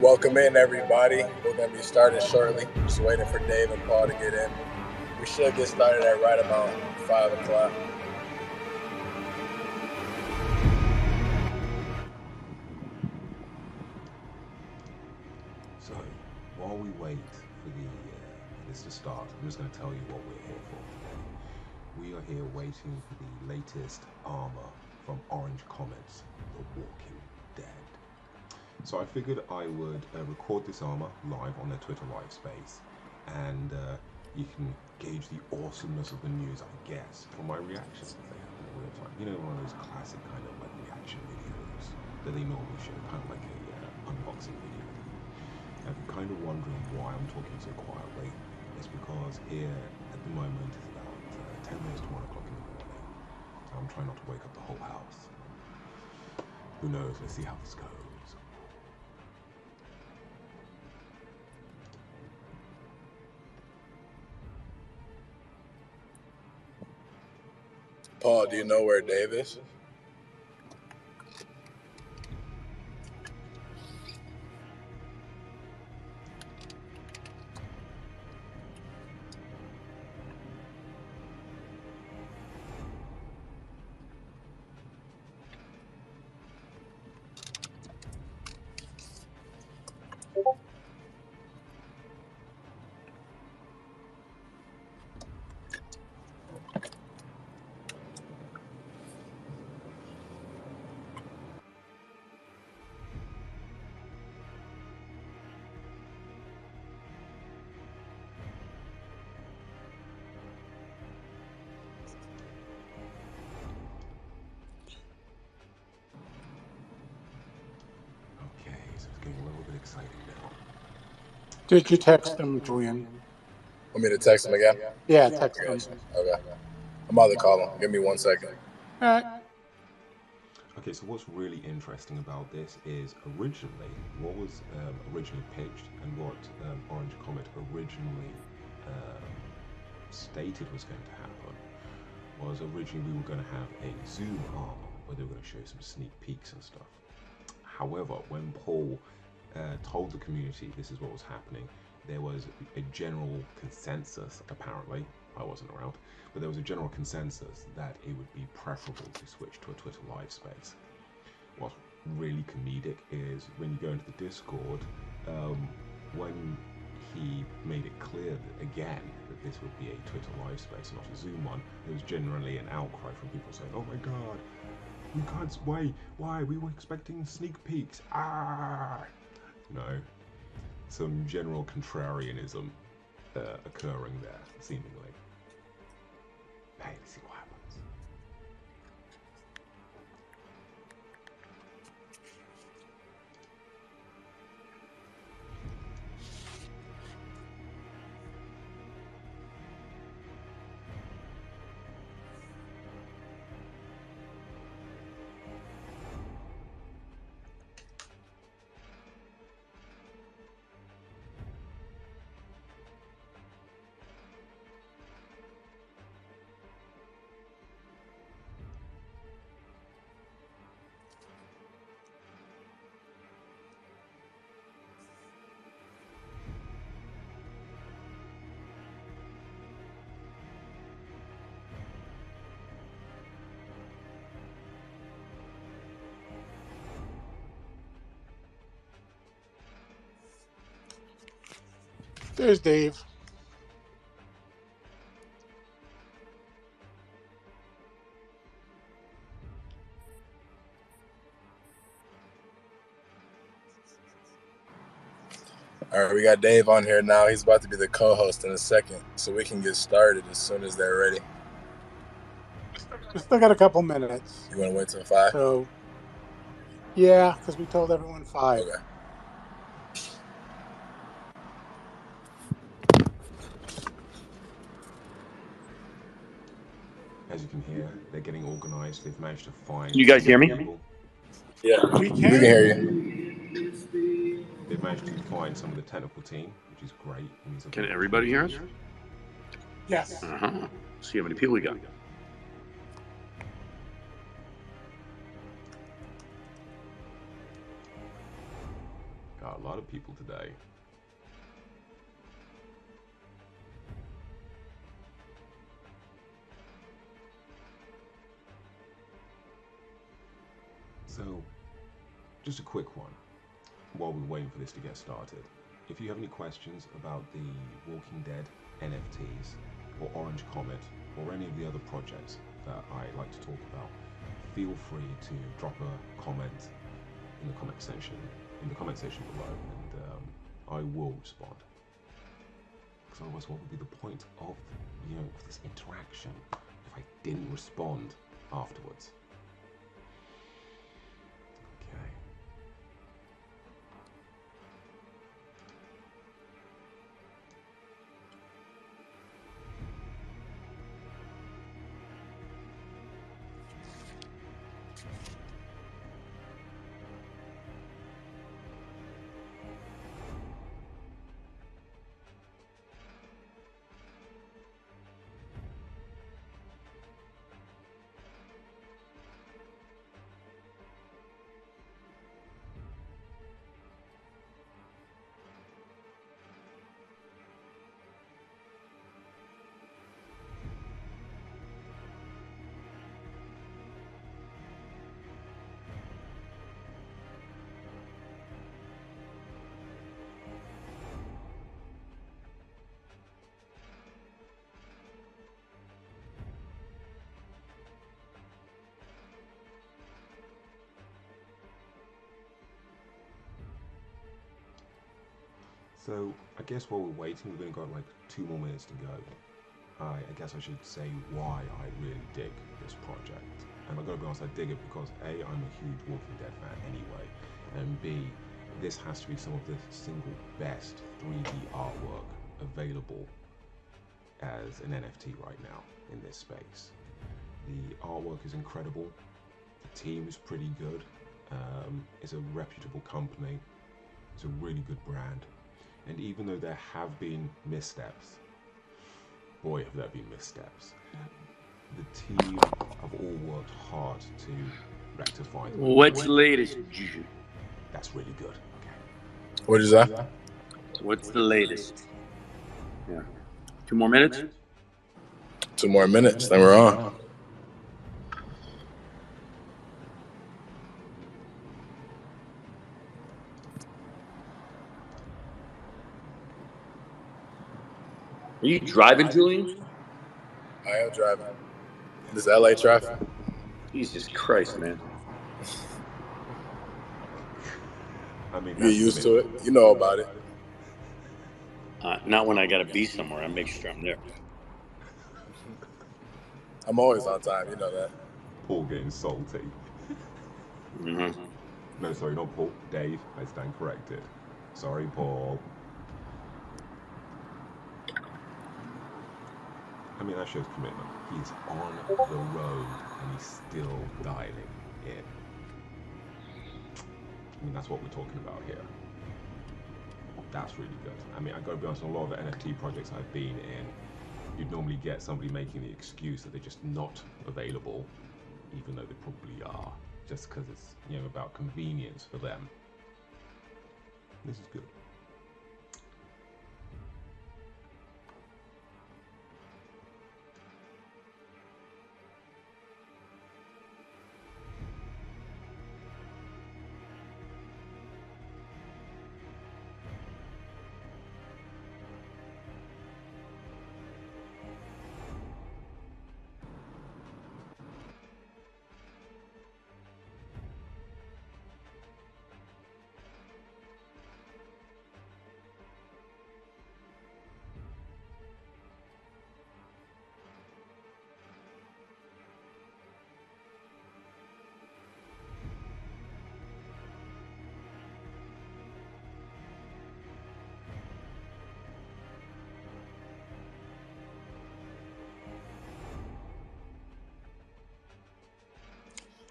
Welcome in, everybody. We're going to be starting shortly. Just waiting for Dave and Paul to get in. We should get started at right about 5 o'clock. So, while we wait for this to start, I'm just going to tell you what we're here for today. We are here waiting for the latest armor from Orange Comet's The Walking Dead. So I figured I would record this armor live on their Twitter live space, and you can gauge the awesomeness of the news, I guess, from my reactions that they have in real time. You know, one of those classic kind of like reaction videos that they normally show, kind of like a unboxing video. And if you're kind of wondering why I'm talking so quietly, it's because here at the moment it's about 10 minutes to 1 o'clock in the morning. So I'm trying not to wake up the whole house. Who knows? Let's see how this goes. Paul, do you know where Dave is? Getting a little bit exciting now. Did you text him, Julian? Want me to text him again? Yeah, text him. Okay. I'm about to call him. Give me 1 second. All right. Okay, so what's really interesting about this is originally, what was originally pitched and what Orange Comet originally stated was going to happen was originally we were going to have a Zoom armor where they were going to show some sneak peeks and stuff. However, when Paul told the community this is what was happening, there was a general consensus, apparently, I wasn't around, but there was a general consensus that it would be preferable to switch to a Twitter live space. What's really comedic is when you go into the Discord, when he made it clear that, again, that this would be a Twitter live space, not a Zoom one, there was generally an outcry from people saying, oh my god, we can't, why, we were expecting sneak peeks, No, some general contrarianism occurring there, seemingly. Hey, let's see what happens. There's Dave. All right, we got Dave on here now. He's about to be the co-host in a second, so we can get started as soon as they're ready. We still got a couple minutes. You want to wait till 5? So, yeah, because we told everyone 5. Okay. As you can hear, they're getting organized. They've managed to find... You guys hear me? People. Yeah, we can hear you. They've managed to find some of the technical team, which is great. Can everybody hear us? Yes. See how many people we got. Got a lot of people today. So, just a quick one while we're waiting for this to get started. If you have any questions about the Walking Dead NFTs or Orange Comet or any of the other projects that I like to talk about, feel free to drop a comment in the comment section below, and I will respond. Because otherwise, what would be the point of of this interaction if I didn't respond afterwards? Okay. So I guess while we're waiting, we've only got like 2 more minutes to go. I guess I should say why I really dig this project. And I gotta be honest, I dig it because A, I'm a huge Walking Dead fan anyway, and B, this has to be some of the single best 3D artwork available as an NFT right now in this space. The artwork is incredible, the team is pretty good, it's a reputable company, it's a really good brand. And even though there have been missteps, boy have there been missteps, the team have all worked hard to rectify them. What's the latest? That's really good. Okay. What is that? What's the latest? Yeah. 2 more minutes? 2 more minutes, then we're on. Are you driving, Julian? I am driving. This LA traffic. Jesus Christ, man. I mean, You're used to it. You know about it. Not when I gotta be somewhere. I make sure I'm there. I'm always on time. You know that. Paul getting salty. Mm-hmm. No, sorry, not Paul. Dave. I stand corrected. Sorry, Paul. I mean, that shows commitment. He's on the road and he's still dialing in. I mean, that's what we're talking about here. That's really good. I mean, I gotta be honest, on a lot of the NFT projects I've been in, you'd normally get somebody making the excuse that they're just not available, even though they probably are, just because it's, about convenience for them. This is good.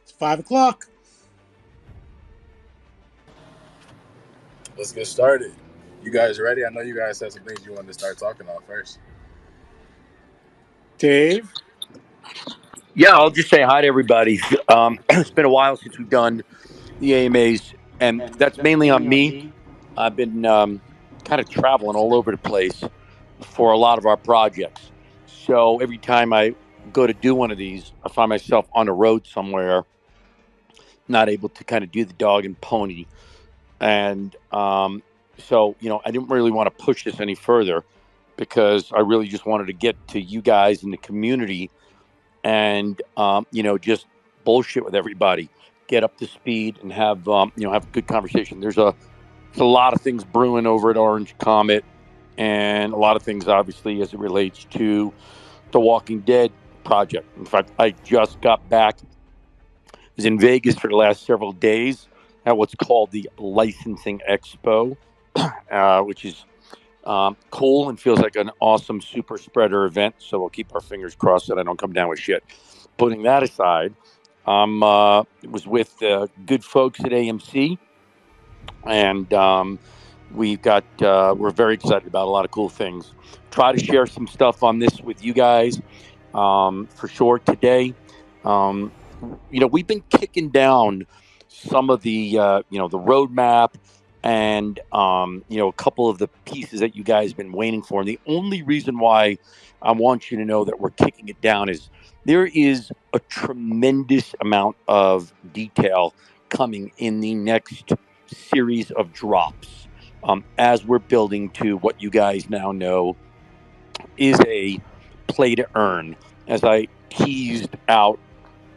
It's 5 o'clock. Let's get started. You guys ready? I know you guys had some things you wanted to start talking about first. Dave? Yeah, I'll just say hi to everybody. It's been a while since we've done the AMAs, and that's mainly on me. I've been kind of traveling all over the place for a lot of our projects. So every time I go to do one of these, I find myself on the road somewhere, not able to kind of do the dog and pony. And so, I didn't really want to push this any further because I really just wanted to get to you guys in the community and, just bullshit with everybody, get up to speed and have a good conversation. There's a lot of things brewing over at Orange Comet, and a lot of things, obviously, as it relates to the Walking Dead project. In fact, I just got back. I was in Vegas for the last several days at what's called the Licensing Expo, which is cool and feels like an awesome super spreader event. So we'll keep our fingers crossed that I don't come down with shit. Putting that aside, was with good folks at AMC, and we're very excited about a lot of cool things. Try to share some stuff on this with you guys for sure today. We've been kicking down some of the the roadmap and a couple of the pieces that you guys have been waiting for. And the only reason why I want you to know that we're kicking it down is there is a tremendous amount of detail coming in the next series of drops as we're building to what you guys now know is a play to earn, as I teased out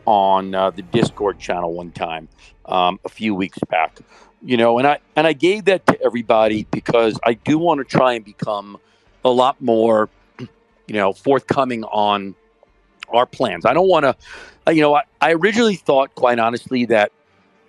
on the Discord channel one time a few weeks back. And I gave that to everybody because I do want to try and become a lot more forthcoming on our plans. I don't want to I originally thought, quite honestly, that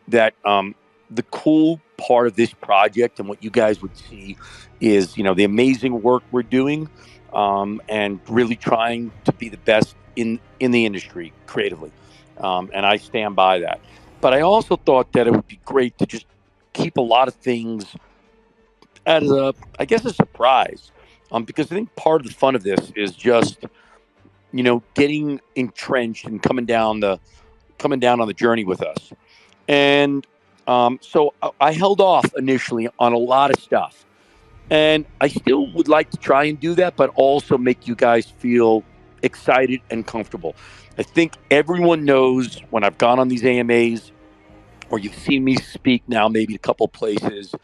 the cool part of this project and what you guys would see is the amazing work we're doing and really trying to be the best in the industry creatively, and I stand by that. But I also thought that it would be great to just keep a lot of things as a surprise, because I think part of the fun of this is just getting entrenched and coming down on the journey with us. And so I held off initially on a lot of stuff. And I still would like to try and do that, but also make you guys feel excited and comfortable. I think everyone knows when I've gone on these AMAs, or you've seen me speak now maybe a couple places,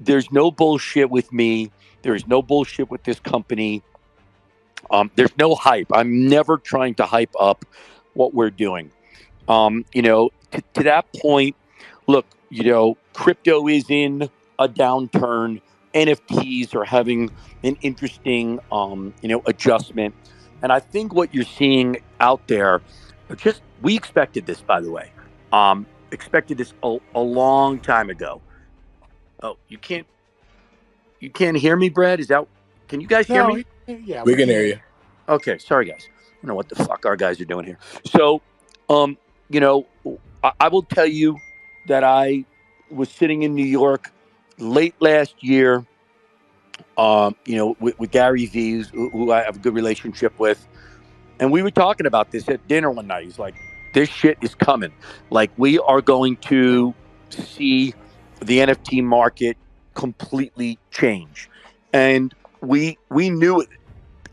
there's no bullshit with me. There's no bullshit with this company. There's no hype. I'm never trying to hype up what we're doing. To that point, look, crypto is in a downturn. NFTs are having an interesting, adjustment. And I think what you're seeing out there, we expected this, by the way, expected this a long time ago. Oh, you can't hear me, Brad? Can you guys hear me? Yeah, We can hear you. Okay, sorry guys. I don't know what the fuck our guys are doing here. So, I will tell you that I was sitting in New York late last year, with Gary V, who I have a good relationship with. And we were talking about this at dinner one night. He's like, this shit is coming. Like, we are going to see the NFT market completely change. And we knew it.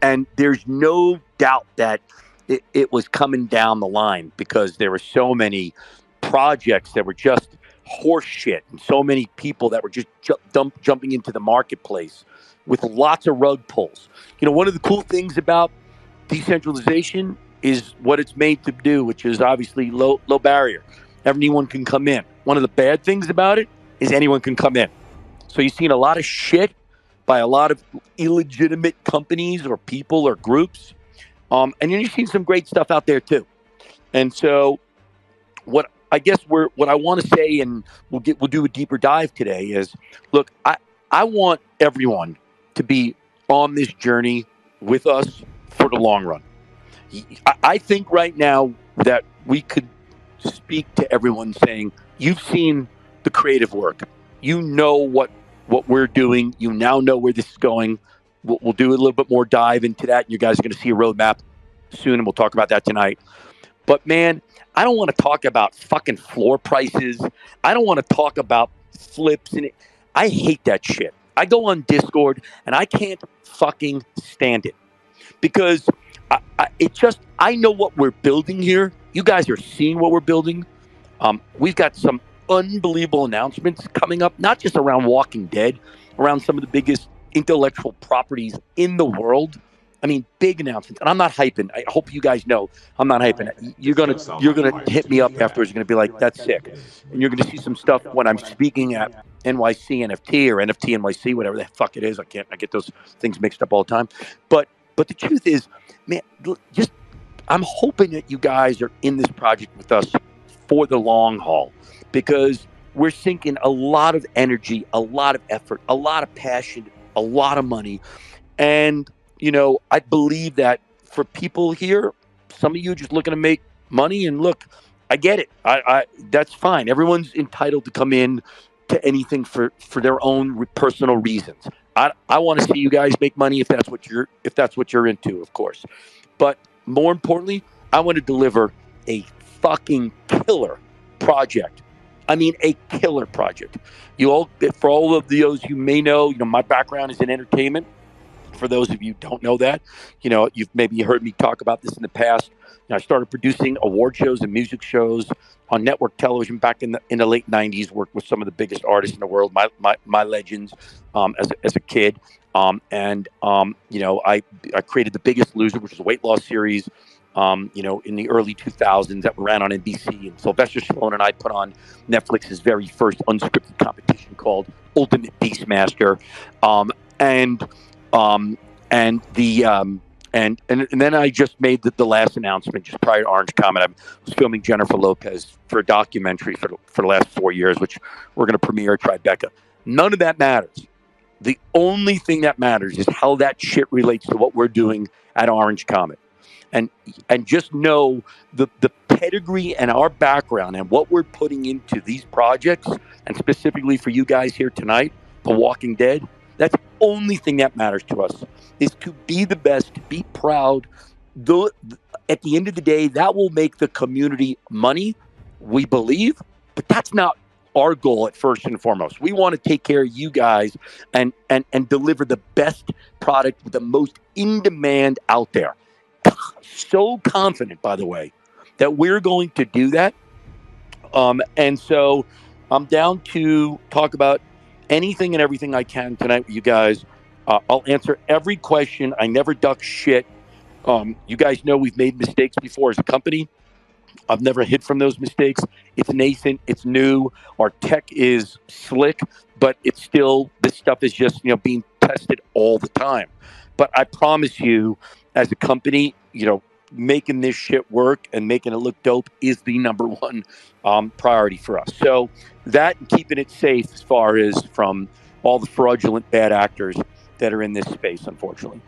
And there's no doubt that it was coming down the line because there were so many projects that were just horse shit and so many people that were just jumping into the marketplace with lots of rug pulls. One of the cool things about decentralization is what it's made to do, which is obviously low barrier. Anyone can come in. One of the bad things about it is anyone can come in. So you've seen a lot of shit by a lot of illegitimate companies or people or groups. And then you've seen some great stuff out there too. And so what I want to say, and we'll do a deeper dive today, is look, I want everyone to be on this journey with us for the long run. I think right now that we could speak to everyone saying, you've seen the creative work. You know what we're doing. You now know where this is going. We'll do a little bit more dive into that. And you guys are going to see a roadmap soon, and we'll talk about that tonight. But man, I don't want to talk about fucking floor prices. I don't want to talk about flips. And I hate that shit. I go on Discord and I can't fucking stand it because I know what we're building here. You guys are seeing what we're building. We've got some unbelievable announcements coming up, not just around Walking Dead, around some of the biggest intellectual properties in the world. I mean, big announcements, and I'm not hyping. I hope you guys know I'm not hyping. You're gonna hit me up afterwards. You're gonna be like, "That's sick," and you're gonna see some stuff when I'm speaking at NYC NFT or NFT NYC, whatever the fuck it is. I get those things mixed up all the time. But the truth is, man, just I'm hoping that you guys are in this project with us for the long haul because we're sinking a lot of energy, a lot of effort, a lot of passion, a lot of money. And, I believe that for people here, some of you are just looking to make money. And look, I get it. I that's fine. Everyone's entitled to come in to anything for their own personal reasons. I want to see you guys make money if that's what you're into, of course. But more importantly, I want to deliver a fucking killer project. I mean, a killer project. For all of those you may know, my background is in entertainment. For those of you who don't know that, you've maybe heard me talk about this in the past. I started producing award shows and music shows on network television back in the late '90s. Worked with some of the biggest artists in the world, my legends, as a kid. I created The Biggest Loser, which is a weight loss series. In the early 2000s that ran on NBC, and Sylvester Stallone and I put on Netflix's very first unscripted competition called Ultimate Beastmaster, and then I just made the last announcement just prior to Orange Comet. I was filming Jennifer Lopez for a documentary for the last 4 years, which we're going to premiere at Tribeca. None of that matters. The only thing that matters is how that shit relates to what we're doing at Orange Comet. And just know the pedigree and our background and what we're putting into these projects, and specifically for you guys here tonight, The Walking Dead, that's the only thing that matters to us, is to be the best, to be proud. At the end of the day, that will make the community money, we believe, but that's not our goal at first and foremost. We want to take care of you guys and deliver the best product with the most in demand out there. So confident, by the way, that we're going to do that. And so I'm down to talk about anything and everything I can tonight with you guys. I'll answer every question. I never duck shit. You guys know we've made mistakes before as a company. I've never hid from those mistakes. It's nascent. It's new. Our tech is slick, but it's still, this stuff is just, being tested all the time. But I promise you, as a company, making this shit work and making it look dope is the number one priority for us. So that and keeping it safe as far as from all the fraudulent bad actors that are in this space, unfortunately.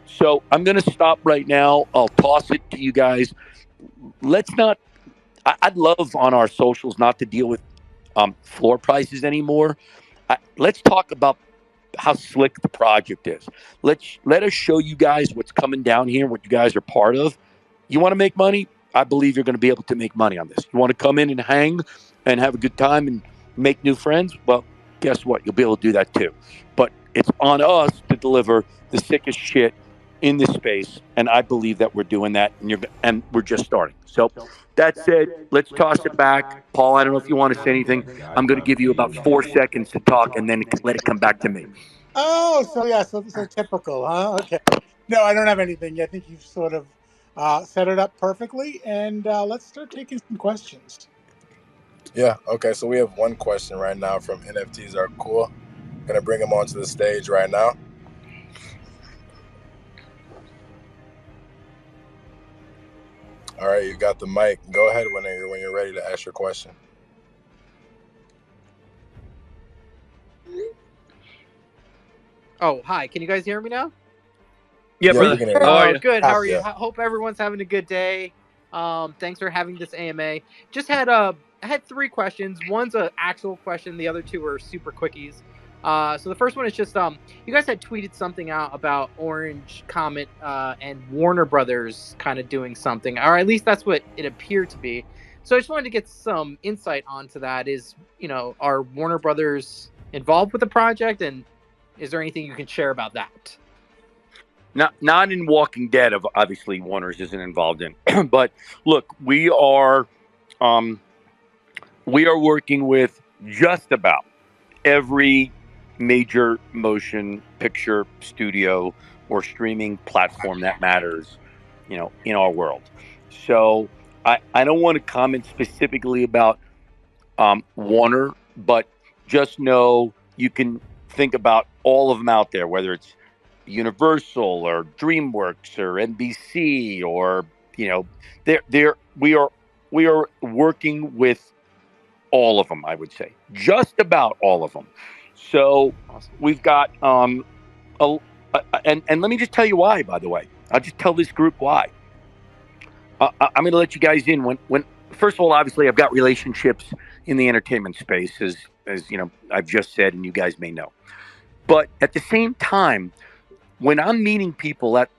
So I'm going to stop right now. I'll toss it to you guys. I'd love on our socials not to deal with floor prices anymore. Let's talk about how slick the project is. Let us show you guys what's coming down here, what you guys are part of. You want to make money? I believe you're going to be able to make money on this. You want to come in and hang and have a good time and make new friends? Well, guess what? You'll be able to do that too. But it's on us to deliver the sickest shit in this space, and I believe that we're doing that, and we're just starting. So that said, let's toss it back. Paul, I don't know if you want to say anything. I'm going to give you about 4 seconds to talk, and then let it come back to me. Oh, so typical, huh? Okay. No, I don't have anything. I think you've sort of set it up perfectly, and let's start taking some questions. Yeah, okay, so we have one question right now from NFTs Are Cool. Gonna bring him onto the stage right now. All right, you got the mic. Go ahead when you're ready to ask your question. Oh, hi. Can you guys hear me now? Yeah, we can hear you. How are you? Good. How are you? Yeah. Hope everyone's having a good day. Thanks for having this AMA. Just had I had 3 questions. One's an actual question. The other 2 are super quickies. So the first one is just you guys had tweeted something out about Orange Comet and Warner Brothers kind of doing something, or at least that's what it appeared to be. So I just wanted to get some insight onto that. Are Warner Brothers involved with the project, and is there anything you can share about that? Not in Walking Dead, obviously Warner's isn't involved in, but look, we are working with just about every major motion picture studio or streaming platform that matters, in our world. So I don't want to comment specifically about Warner, but just know you can think about all of them out there, whether it's Universal or DreamWorks or NBC or we are working with all of them. I would say just about all of them. So we've got and let me just tell you why. By the way, I'll just tell this group why. I'm going to let you guys in when first of all, obviously, I've got relationships in the entertainment space, as I've just said, and you guys may know. But at the same time, when I'm meeting people at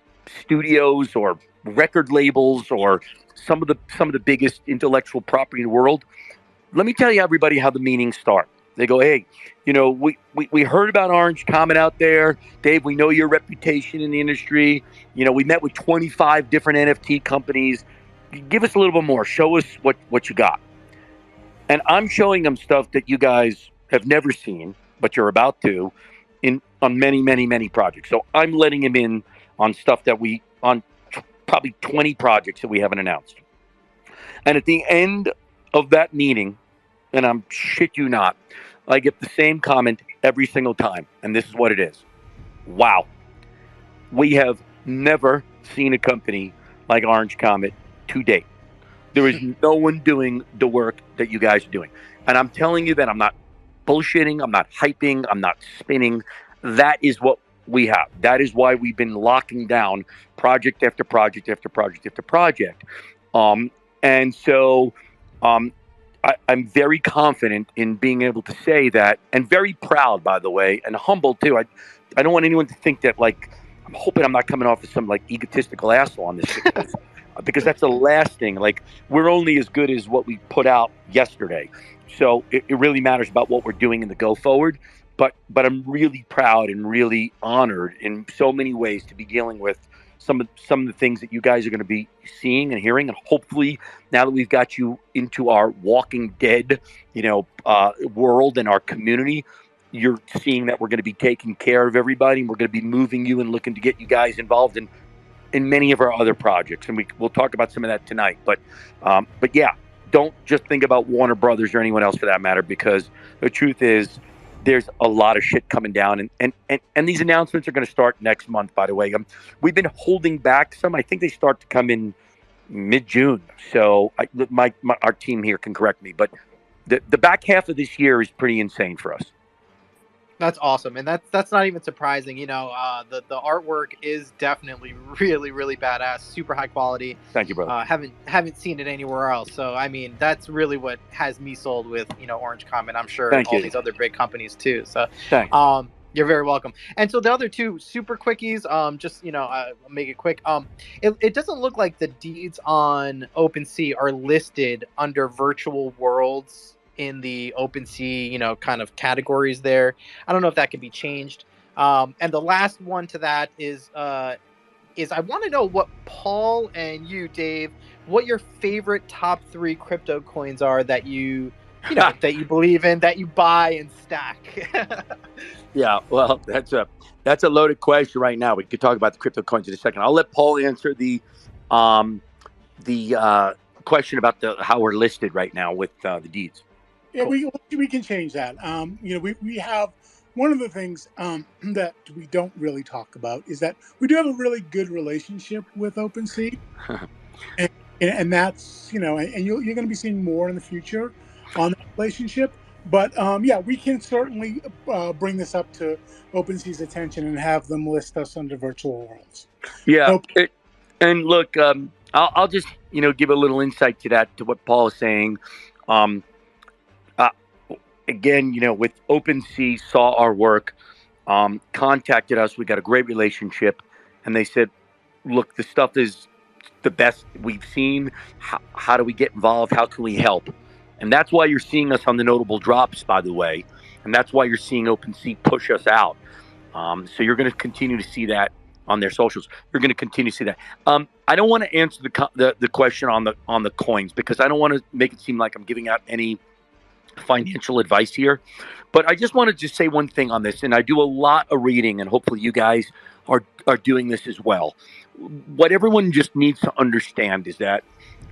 studios or record labels or some of the biggest intellectual property in the world, let me tell you, everybody, how the meetings start. They go, hey, we heard about Orange Comet out there. Dave, we know your reputation in the industry. We met with 25 different NFT companies. Give us a little bit more. Show us what you got. And I'm showing them stuff that you guys have never seen, but you're about to, on many, many, many projects. So I'm letting them in on stuff that on probably 20 projects that we haven't announced. And at the end of that meeting, and I'm shit you not, I get the same comment every single time. And this is what it is. Wow. We have never seen a company like Orange Comet to date. There is no one doing the work that you guys are doing. And I'm telling you that I'm not bullshitting. I'm not hyping. I'm not spinning. That is what we have. That is why we've been locking down project after project after project after project. And so I'm very confident in being able to say that, and very proud, by the way, and humble too. I don't want anyone to think that, like, I'm hoping I'm not coming off as some like egotistical asshole on this shit, because that's the last thing. Like, we're only as good as what we put out yesterday. So it really matters about what we're doing in the go forward. But I'm really proud and really honored in so many ways to be dealing with some of the things that you guys are going to be seeing and hearing. And hopefully now that we've got you into our Walking Dead, world and our community, you're seeing that we're going to be taking care of everybody, and we're going to be moving you and looking to get you guys involved in many of our other projects. And we'll talk about some of that tonight. But yeah, don't just think about Warner Brothers or anyone else for that matter, because the truth is there's a lot of shit coming down, and these announcements are going to start next month, by the way. We've been holding back some. I think they start to come in mid-June. So our team here can correct me, but the back half of this year is pretty insane for us. That's awesome, and that's not even surprising. The artwork is definitely really, really badass, super high quality. Thank you, brother. Haven't seen it anywhere else. So I mean, that's really what has me sold with Orange Comet. I'm sure Thank all you. these other big companies too. So thanks. You're very welcome. And so the other two super quickies, make it quick. It doesn't look like the deeds on OpenSea are listed under virtual worlds in the OpenSea, kind of categories there. I don't know if that can be changed. And the last one to that is I want to know what Paul and you, Dave, what your favorite top 3 crypto coins are that you that you believe in, that you buy and stack. Yeah, well, that's a loaded question right now. We could talk about the crypto coins in a second. I'll let Paul answer the question about how we're listed right now with the deeds. Yeah, we can change that. We have one of the things that we don't really talk about is that we do have a really good relationship with OpenSea, and that's and you're going to be seeing more in the future on that relationship. But yeah, we can certainly bring this up to OpenSea's attention and have them list us under virtual worlds. Yeah, and look, I'll just give a little insight to that, to what Paul is saying. Again, with OpenSea, saw our work, contacted us. We got a great relationship, and they said, "Look, the stuff is the best we've seen. How do we get involved? How can we help?" And that's why you're seeing us on the notable drops, by the way. And that's why you're seeing OpenSea push us out. So you're going to continue to see that on their socials. You're going to continue to see that. I don't want to answer the question on the coins, because I don't want to make it seem like I'm giving out any financial advice here. But I just want to just say one thing on this, and I do a lot of reading, and hopefully you guys are doing this as well. What everyone just needs to understand is that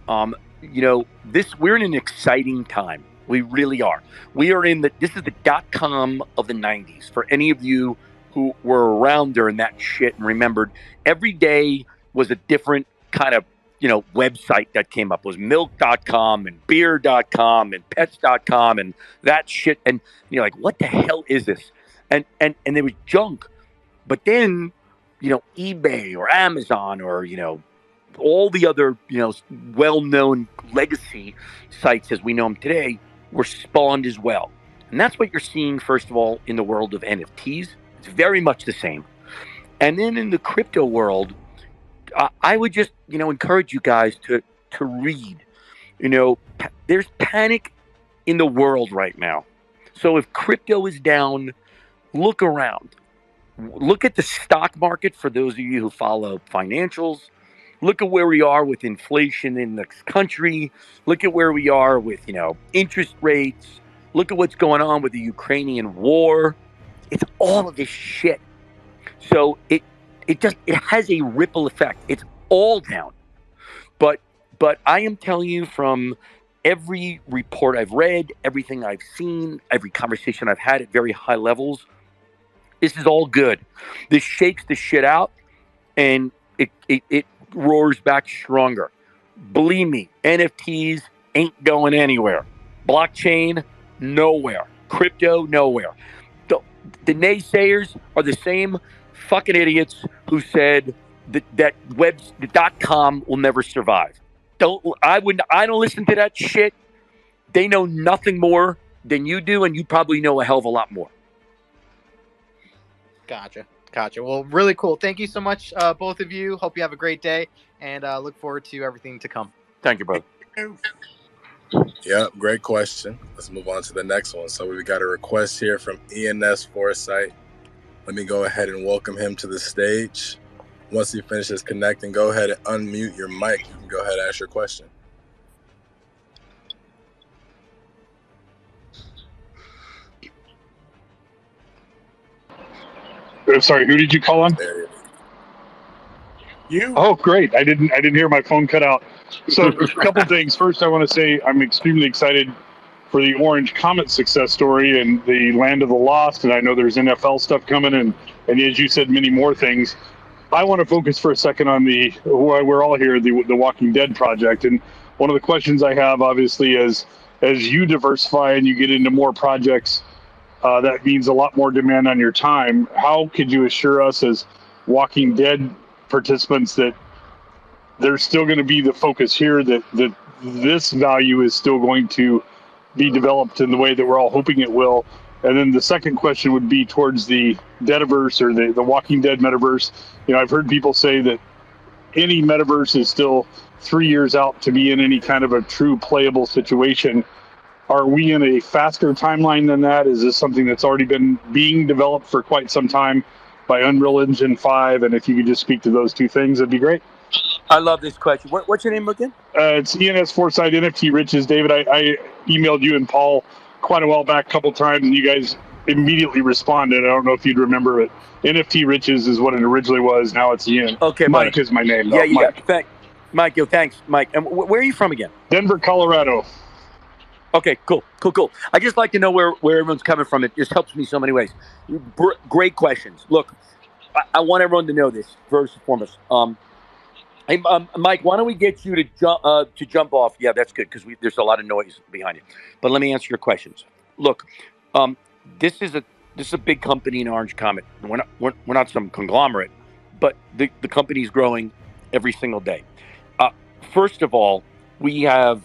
we're in an exciting time. We really are. We are this is the .com of the 90s. For any of you who were around during that shit and remembered, every day was a different kind of, website that came up. It was milk.com and beer.com and pets.com and that shit. And you're like, what the hell is this? And there was junk. But then, eBay or Amazon or, all the other, well-known legacy sites as we know them today were spawned as well. And that's what you're seeing, first of all, in the world of NFTs. It's very much the same. And then in the crypto world, I would just, encourage you guys to read. There's panic in the world right now. So if crypto is down, look around. Look at the stock market for those of you who follow financials. Look at where we are with inflation in the country. Look at where we are with, interest rates. Look at what's going on with the Ukrainian war. It's all of this shit. So it has a ripple effect. It's all down. But I am telling you, from every report I've read, everything I've seen, every conversation I've had at very high levels, this is all good. This shakes the shit out, and it roars back stronger. Believe me, NFTs ain't going anywhere. Blockchain, nowhere. Crypto, nowhere. The naysayers are the same fucking idiots who said the .com will never survive. I don't listen to that shit. They know nothing more than you do, and you probably know a hell of a lot more. Gotcha. Well, really cool. Thank you so much, both of you. Hope you have a great day, and look forward to everything to come. Thank you, brother. Yep, great question. Let's move on to the next one. So we got a request here from ENS Foresight. Let me go ahead and welcome him to the stage. Once he finishes connecting, go ahead and unmute your mic. You can go ahead and ask your question. Sorry, who did you call on? You. Oh, great. I didn't hear my phone cut out. So a couple things. First, I want to say I'm extremely excited for the Orange Comet success story and the Land of the Lost. And I know there's NFL stuff coming, and as you said, many more things. I want to focus for a second on we're all here, the Walking Dead project. And one of the questions I have, obviously, as you diversify and you get into more projects, that means a lot more demand on your time. How could you assure us as Walking Dead participants that there's still going to be the focus here, that this value is still going to be developed in the way that we're all hoping it will? And then the second question would be towards the Deadiverse, or the Walking Dead metaverse. I've heard people say that any metaverse is still 3 years out to be in any kind of a true playable situation. Are we in a faster timeline than that? Is this something that's already been being developed for quite some time by Unreal Engine 5? And if you could just speak to those two things, that'd be great. I love this question. What's your name again? It's ENS Foresight, NFT Riches. David, I emailed you and Paul quite a while back, a couple times, and you guys immediately responded. I don't know if you'd remember it. NFT Riches is what it originally was. Now it's Ian. Okay, Mike is my name, though. Yeah. Mike. Mike, thanks, Mike. And where are you from again? Denver, Colorado. Okay, cool. I just like to know where everyone's coming from. It just helps me so many ways. Great questions. Look, I want everyone to know this first and foremost. Hey, Mike, why don't we get you to jump off? Yeah, that's good, because there's a lot of noise behind you. But let me answer your questions. Look, this is a big company in Orange Comet. We're not some conglomerate, but the company's growing every single day. First of all, we have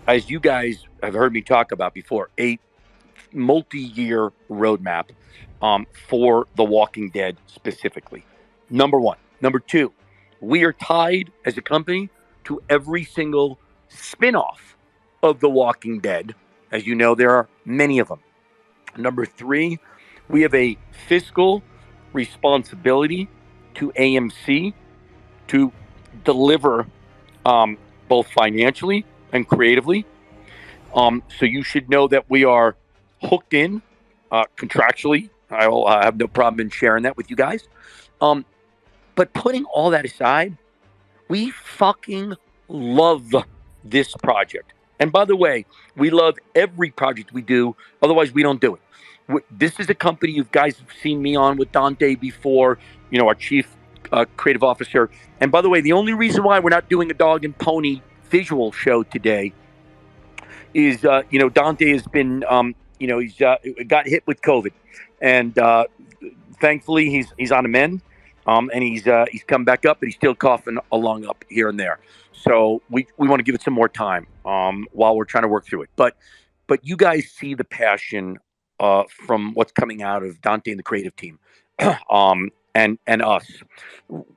as you guys have heard me talk about before, a multi-year roadmap for The Walking Dead specifically. Number one. Number two, we are tied as a company to every single spin-off of The Walking Dead. As you know, there are many of them. Number 3, we have a fiscal responsibility to AMC to deliver both financially and creatively. So you should know that we are hooked in contractually. I have no problem in sharing that with you guys. But putting all that aside, we fucking love this project. And by the way, we love every project we do. Otherwise, we don't do it. This is a company you guys have seen me on with Dante before, our chief creative officer. And by the way, the only reason why we're not doing a dog and pony visual show today is, Dante has been, he's got hit with COVID. And thankfully, he's on the mend. And he's come back up, but he's still coughing along up here and there. So we want to give it some more time while we're trying to work through it. But you guys see the passion from what's coming out of Dante and the creative team, and us.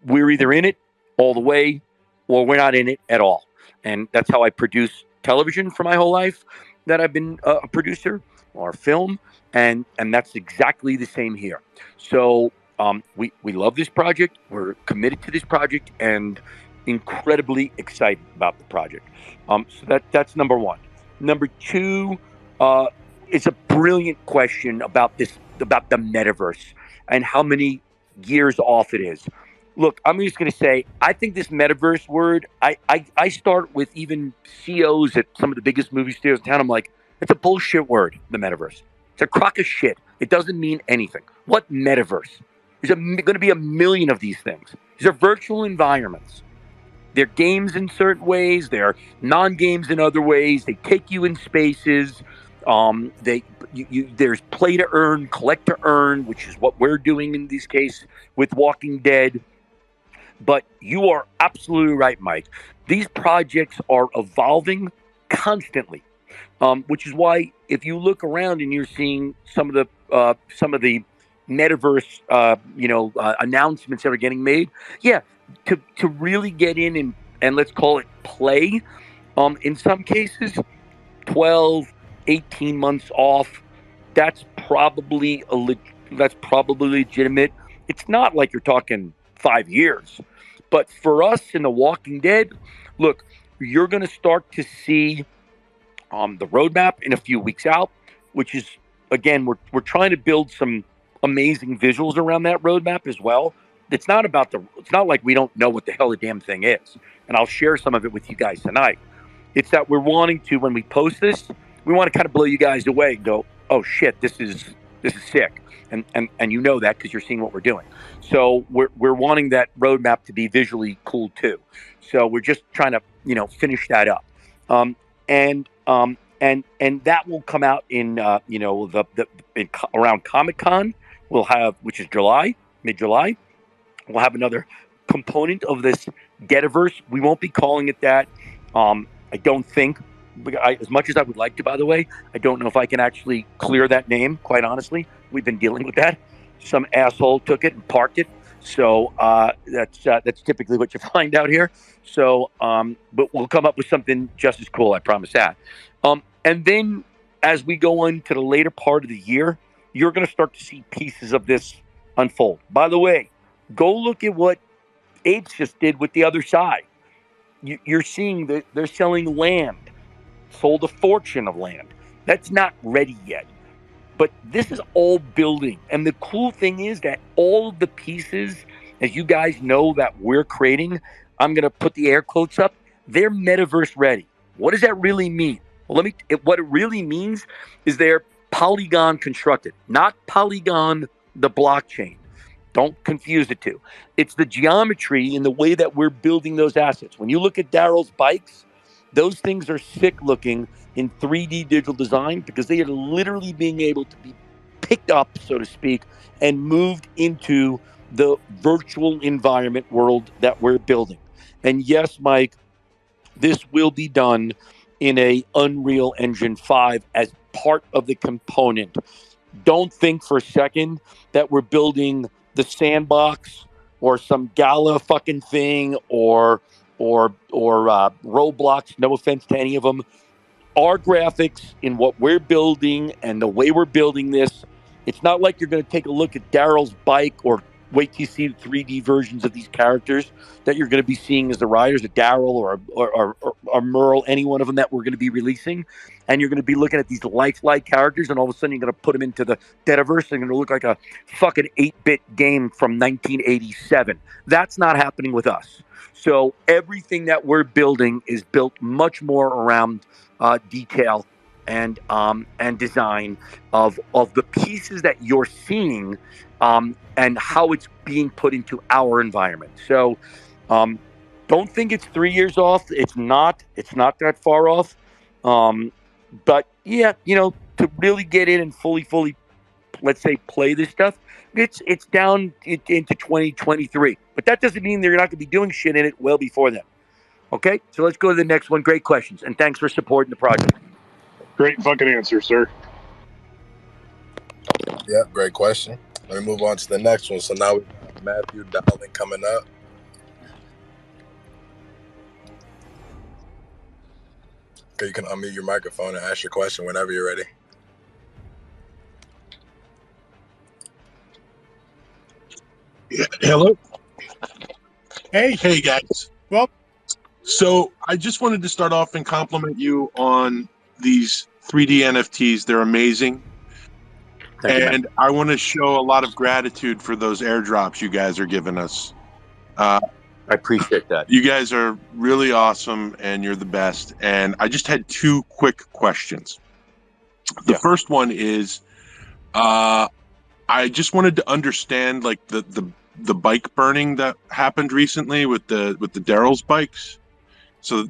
We're either in it all the way, or we're not in it at all. And that's how I produce television for my whole life. That I've been a producer or film, and that's exactly the same here. So. We love this project. We're committed to this project and incredibly excited about the project. So that's number 1. Number 2, it's a brilliant question about the metaverse and how many years off it is. Look, I'm just going to say, I think this metaverse word, I start with even CEOs at some of the biggest movie studios in town. I'm like, it's a bullshit word, the metaverse. It's a crock of shit. It doesn't mean anything. What metaverse? There's going to be a million of these things. These are virtual environments. They're games in certain ways. They're non-games in other ways. They take you in spaces. There's play to earn, collect to earn, which is what we're doing in this case with Walking Dead. But you are absolutely right, Mike. These projects are evolving constantly, which is why if you look around and you're seeing some of the metaverse announcements that are getting made, to really get in and let's call it play, in some cases 12-18 months off, that's probably legitimate. It's not like you're talking 5 years, but for us in The Walking Dead, look, you're going to start to see the roadmap in a few weeks out, which is, again, we're trying to build some amazing visuals around that roadmap as well. It's not like we don't know what the hell the damn thing is. And I'll share some of it with you guys tonight. It's that we're wanting to, when we post this, we want to kind of blow you guys away and go, oh shit, this is sick. And you know that because you're seeing what we're doing. So we're wanting that roadmap to be visually cool too. So we're just trying to, finish that up. And that will come out in, around Comic-Con. We'll have, which is mid-July. We'll have another component of this Getaverse. We won't be calling it that. I don't think, as much as I would like to, by the way, I don't know if I can actually clear that name, quite honestly. We've been dealing with that. Some asshole took it and parked it. So that's typically what you find out here. So, but we'll come up with something just as cool, I promise that. And then as we go into the later part of the year, you're going to start to see pieces of this unfold. By the way, go look at what Apes just did with the other side. You're seeing that they're selling land, sold a fortune of land. That's not ready yet. But this is all building. And the cool thing is that all of the pieces, as you guys know, that we're creating, I'm going to put the air quotes up, they're metaverse ready. What does that really mean? Well, what it really means is they're Polygon constructed, not Polygon, the blockchain. Don't confuse the two. It's the geometry in the way that we're building those assets. When you look at Daryl's bikes, those things are sick looking in 3D digital design because they are literally being able to be picked up, so to speak, and moved into the virtual environment world that we're building. And yes, Mike, this will be done in a Unreal Engine 5 as part of the component. Don't think for a second that we're building the sandbox or some Gala fucking thing or Roblox. No offense to any of them. our graphics in what we're building and the way we're building this, it's not like you're going to take a look at Daryl's bike or wait till you see the 3D versions of these characters that you're going to be seeing as the riders, a Daryl or Merle, any one of them that we're going to be releasing. And you're going to be looking at these lifelike characters, and all of a sudden you're going to put them into the Dediverse, and they're going to look like a fucking 8-bit game from 1987. That's not happening with us. So everything that we're building is built much more around detail and design of the pieces that you're seeing, and how it's being put into our environment. So don't think it's 3 years off. It's not that far off. But yeah, to really get in and fully, let's say, play this stuff, it's down into 2023. But that doesn't mean they're not going to be doing shit in it well before then. Okay, so let's go to the next one. Great questions, and thanks for supporting the project. Great fucking answer, sir. Yeah, great question. Let me move on to the next one. So now we have Matthew Dowling coming up. Okay, you can unmute your microphone and ask your question whenever you're ready. Yeah, hello. Hey, Hey guys. well, So I just wanted to start off and compliment you on these 3D NFTs. They're amazing. Thank you, man. And I want to show a lot of gratitude for those airdrops you guys are giving us. I appreciate that. You guys are really awesome and you're the best. And I just had two quick questions. The first one is I just wanted to understand like the bike burning that happened recently with the Daryl's bikes. So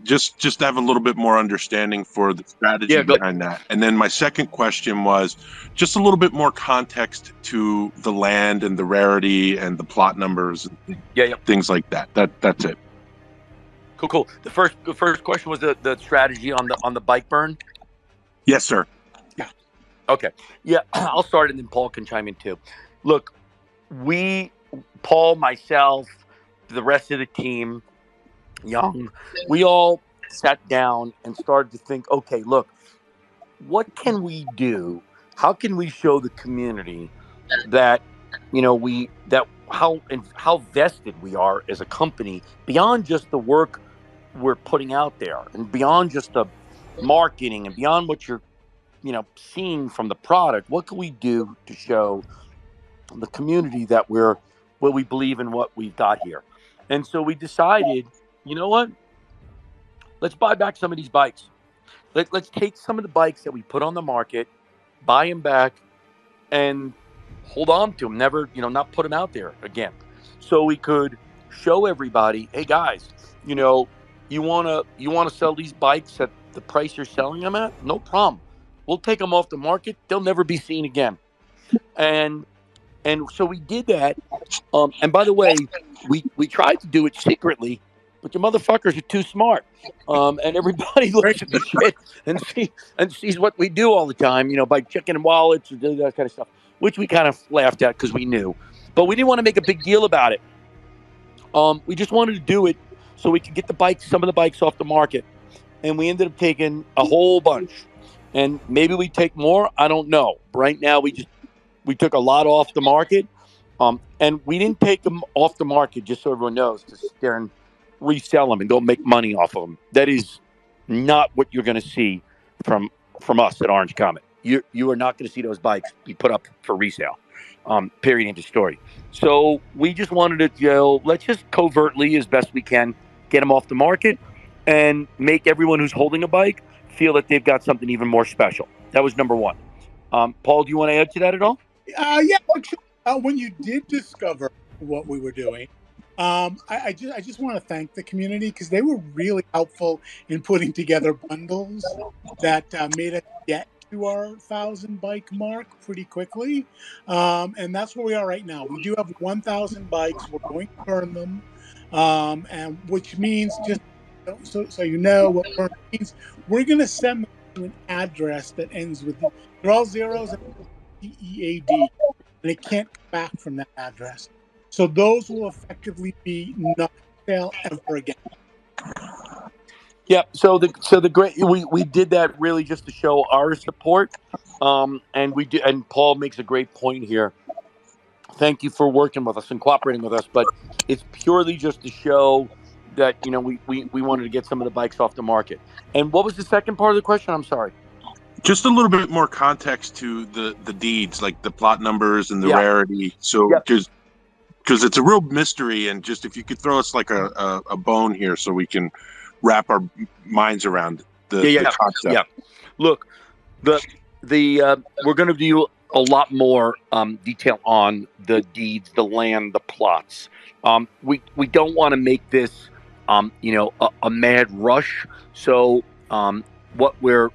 just to have a little bit more understanding for the strategy behind that. And then my second question was just a little bit more context to the land and the rarity and the plot numbers and things like that. That's it. Cool. The first question was the strategy on the bike burn. Yes, sir. Yeah. Okay. Yeah, I'll start and then Paul can chime in too. Look, Paul, myself, the rest of the team, Young, we all sat down and started to think, okay, look, what can we do? How can we show the community that, how vested we are as a company beyond just the work we're putting out there and beyond just the marketing and beyond what you're, seeing from the product? What can we do to show the community that we believe in what we've got here? And so we decided, you know what? Let's buy back some of these bikes. Let's take some of the bikes that we put on the market, buy them back, and hold on to them. Never, not put them out there again. So we could show everybody, hey guys, you wanna sell these bikes at the price you're selling them at? No problem. We'll take them off the market. They'll never be seen again. And so we did that. And by the way, we tried to do it secretly, but the motherfuckers are too smart. And everybody looks at the shit and sees what we do all the time, by checking wallets and that kind of stuff, which we kind of laughed at because we knew. But we didn't want to make a big deal about it. We just wanted to do it so we could get some of the bikes off the market. And we ended up taking a whole bunch. And maybe we take more. I don't know. Right now, we took a lot off the market. And we didn't take them off the market, just so everyone knows, to sit there and resell them and go make money off of them. That is not what you're going to see from us at Orange Comet. You are not going to see those bikes be put up for resale. Period. End of story. So we just wanted to, let's just covertly, as best we can, get them off the market and make everyone who's holding a bike feel that they've got something even more special. That was number one. Paul, do you want to add to that at all? Yeah. When you did discover what we were doing, I just want to thank the community because they were really helpful in putting together bundles that made us get to our 1,000 bike mark pretty quickly. And that's where we are right now. We do have 1,000 bikes. We're going to burn them, and which means, just so you know what burn means, we're going to send them to an address that ends with, they're all zeros and EAD. And it can't come back from that address. So those will effectively be not for sale ever again. Yeah. So the great we did that really just to show our support. And we do, and Paul makes a great point here. Thank you for working with us and cooperating with us, but it's purely just to show that we wanted to get some of the bikes off the market. And what was the second part of the question? I'm sorry. Just a little bit more context to the deeds, like the plot numbers and the Yeah. rarity. So Yep. because it's a real mystery, and just if you could throw us like a bone here so we can wrap our minds around the concept. Yeah. Look, the we're going to do a lot more detail on the deeds, the land, the plots. We don't want to make this a mad rush. So what we're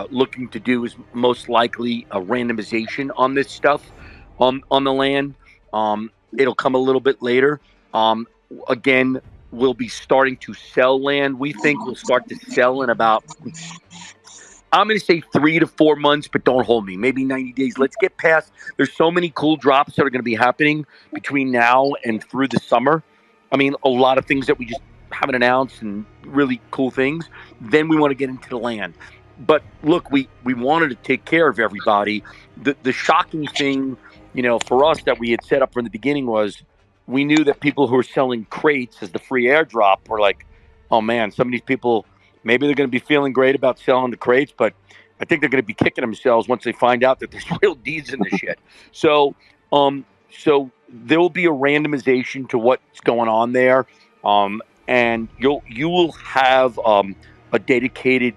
looking to do is most likely a randomization on this stuff on the land. It'll come a little bit later. Again, we'll be starting to sell land. We think we'll start to sell in about, I'm going to say 3 to 4 months, but don't hold me. Maybe 90 days. Let's get past. There's so many cool drops that are going to be happening between now and through the summer. I mean, a lot of things that we just haven't announced and really cool things. Then we want to get into the land. But look, we wanted to take care of everybody. The shocking thing, for us that we had set up from the beginning was we knew that people who were selling crates as the free airdrop were like, oh man, some of these people, maybe they're going to be feeling great about selling the crates, but I think they're going to be kicking themselves once they find out that there's real deeds in this shit. So there will be a randomization to what's going on there, and you will have a dedicated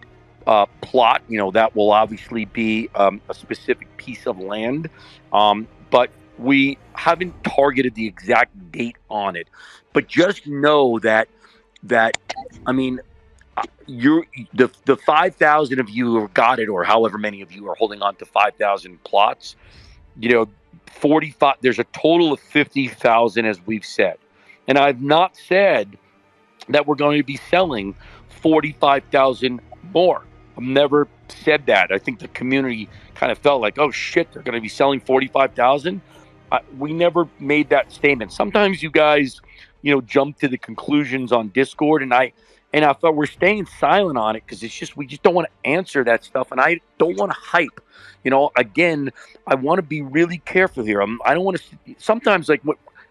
plot. That will obviously be a specific piece of land, but we haven't targeted the exact date on it. But just know that I mean, the 5,000 of you who got it, or however many of you are holding on to 5,000 plots, 45, there's a total of 50,000 as we've said. And I've not said that we're going to be selling 45,000 more. I've never said that. I think the community kind of felt like, oh shit, they're going to be selling 45,000. We never made that statement. Sometimes you guys, jump to the conclusions on Discord, and I thought we're staying silent on it because we just don't want to answer that stuff, and I don't want to hype. Again, I want to be really careful here. I don't want to. Sometimes, like,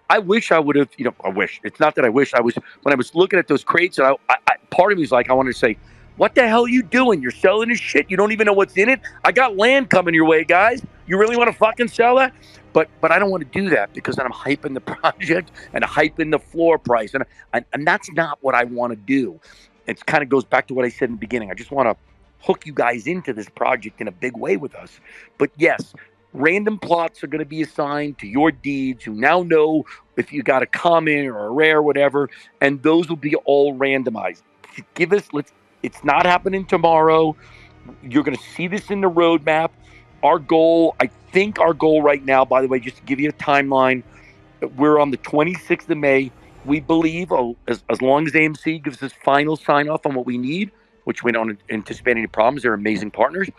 I wish I would have. I wish. It's not that I wish. When I was looking at those crates, and I part of me is like, I wanted to say, what the hell are you doing? You're selling this shit. You don't even know what's in it. I got land coming your way, guys. You really want to fucking sell that? But I don't want to do that because then I'm hyping the project and hyping the floor price. And that's not what I want to do. It kind of goes back to what I said in the beginning. I just want to hook you guys into this project in a big way with us. But yes, random plots are going to be assigned to your deeds. You now know if you got a common or a rare, whatever, and those will be all randomized. It's not happening tomorrow. You're going to see this in the roadmap. I think our goal right now, by the way, just to give you a timeline, we're on the 26th of May. We believe, as long as AMC gives us final sign off on what we need, which we don't anticipate any problems, they're amazing partners,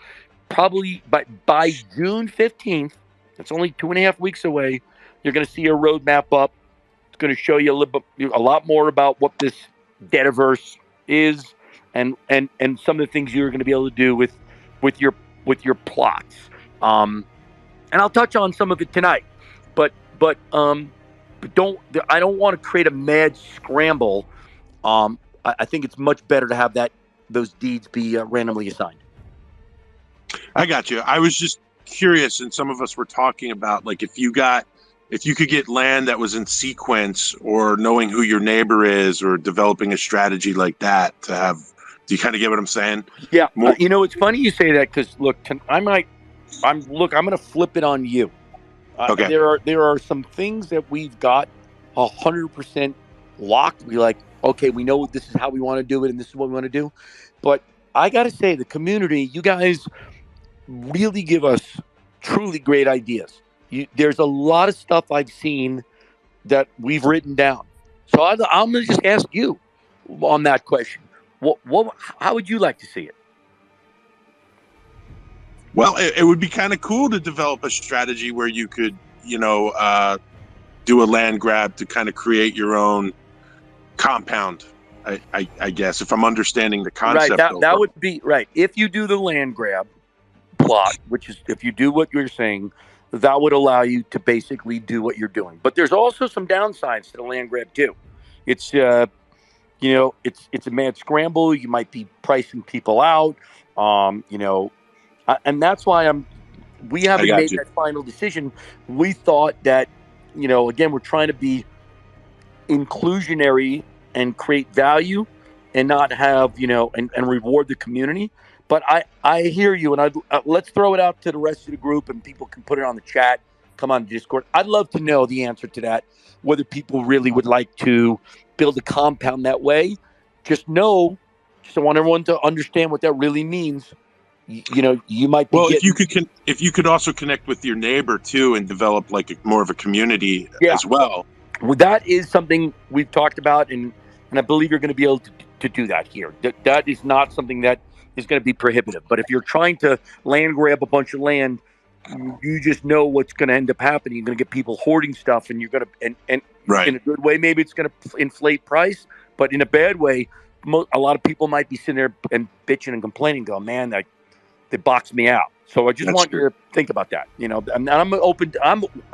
probably by June 15th, that's only 2.5 weeks away, you're going to see a roadmap up. It's going to show you a lot more about what this Dataverse is and some of the things you're going to be able to do with your plots. And I'll touch on some of it tonight, but I don't want to create a mad scramble. I think it's much better to have those deeds be randomly assigned. I got you. I was just curious, and some of us were talking about, like, if you could get land that was in sequence, or knowing who your neighbor is, or developing a strategy like that to have. Do you kind of get what I'm saying? Yeah. It's funny you say that because look, I'm going to flip it on you. Okay. There are some things that we've got 100% locked. We like, okay, we know this is how we want to do it, and this is what we want to do. But I got to say, the community, you guys really give us truly great ideas. There's a lot of stuff I've seen that we've written down. So I'm going to just ask you on that question. How would you like to see it? Well, it would be kind of cool to develop a strategy where you could, do a land grab to kind of create your own compound. I guess, if I'm understanding the concept. Right. That would be right. If you do the land grab plot, which is if you do what you're saying, that would allow you to basically do what you're doing. But there's also some downsides to the land grab too. It's it's a mad scramble. You might be pricing people out. And that's why we haven't made that final decision. We thought that, again, we're trying to be inclusionary and create value and not have, and reward the community. But I hear you, and let's throw it out to the rest of the group, and people can put it on the chat. Come on, Discord. I'd love to know the answer to that, whether people really would like to build a compound that way. Just want everyone to understand what that really means. You might be if you could also connect with your neighbor too and develop like more of a community as well. Well, that is something we've talked about, and I believe you're going to be able to do that here. That is not something that is going to be prohibitive. But if you're trying to land grab a bunch of land, you just know what's going to end up happening. You're going to get people hoarding stuff, and you're going to and right. In a good way, maybe it's going to inflate price, but in a bad way, a lot of people might be sitting there and bitching and complaining, go, man, they boxed me out. So I just want you to think about that. I'm open.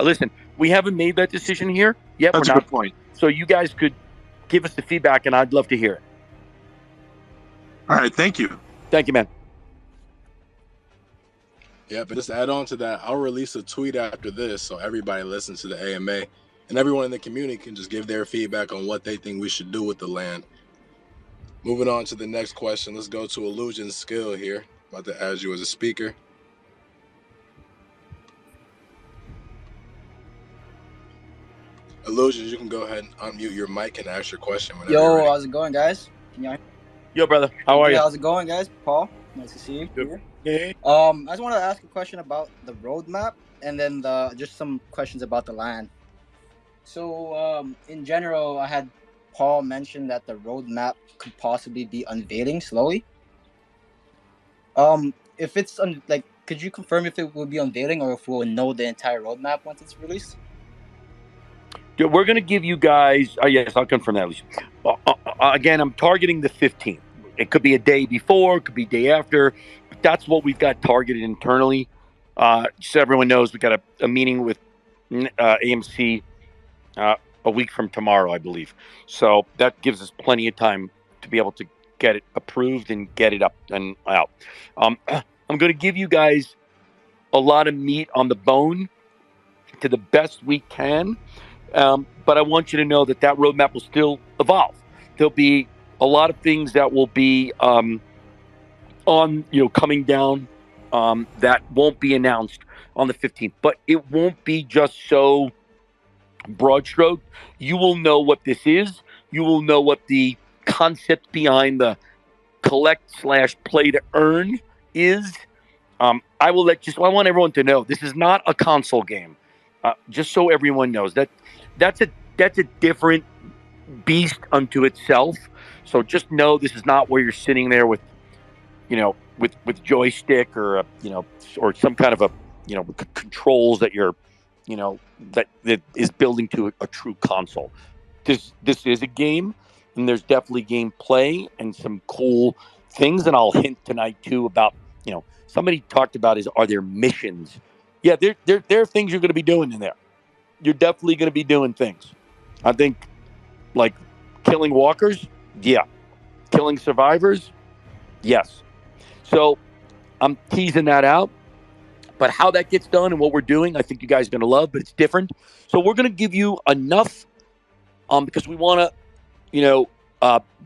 Listen. We haven't made that decision here yet. That's a good point. So you guys could give us the feedback, and I'd love to hear it. All right. Thank you. Thank you, man. Yeah, but just add on to that, I'll release a tweet after this so everybody listens to the AMA, and everyone in the community can just give their feedback on what they think we should do with the land. Moving on to the next question, let's go to Illusion Skill here. About to add you as a speaker. Illusions, you can go ahead and unmute your mic and ask your question. Yo, how's it going, guys? Can you... Yo, brother, how are you? How's it going, guys? Paul, nice to see you. Good. Hey. I just wanted to ask a question about the roadmap, and then just some questions about the land. So, in general, I had Paul mention that the roadmap could possibly be unveiling slowly. If it's could you confirm if it will be unveiling or if we'll know the entire roadmap once it's released? We're going to give you guys. Yes, I'll confirm that. Again, I'm targeting the 15th. It could be a day before, it could be a day after. But that's what we've got targeted internally. So everyone knows we got a meeting with AMC a week from tomorrow, I believe. So that gives us plenty of time to be able to get it approved and get it up and out. I'm going to give you guys a lot of meat on the bone to the best we can. But I want you to know that roadmap will still evolve. There'll be a lot of things that will be coming down that won't be announced on the 15th. But it won't be just so broad stroke. You will know what this is. You will know what the concept behind the collect/play to earn is. I want everyone to know this is not a console game. Just so everyone knows that's a different beast unto itself. So just know this is not where you're sitting there with joystick or or some kind of controls that you're that is building to a true console. This is a game, and there's definitely gameplay and some cool things. And I'll hint tonight too about somebody talked about are there missions? Yeah, there are things you're going to be doing in there. You're definitely going to be doing things. I think like killing walkers, yeah. Killing survivors, yes. So I'm teasing that out. But how that gets done and what we're doing, I think you guys are going to love, but it's different. So we're going to give you enough because we want to,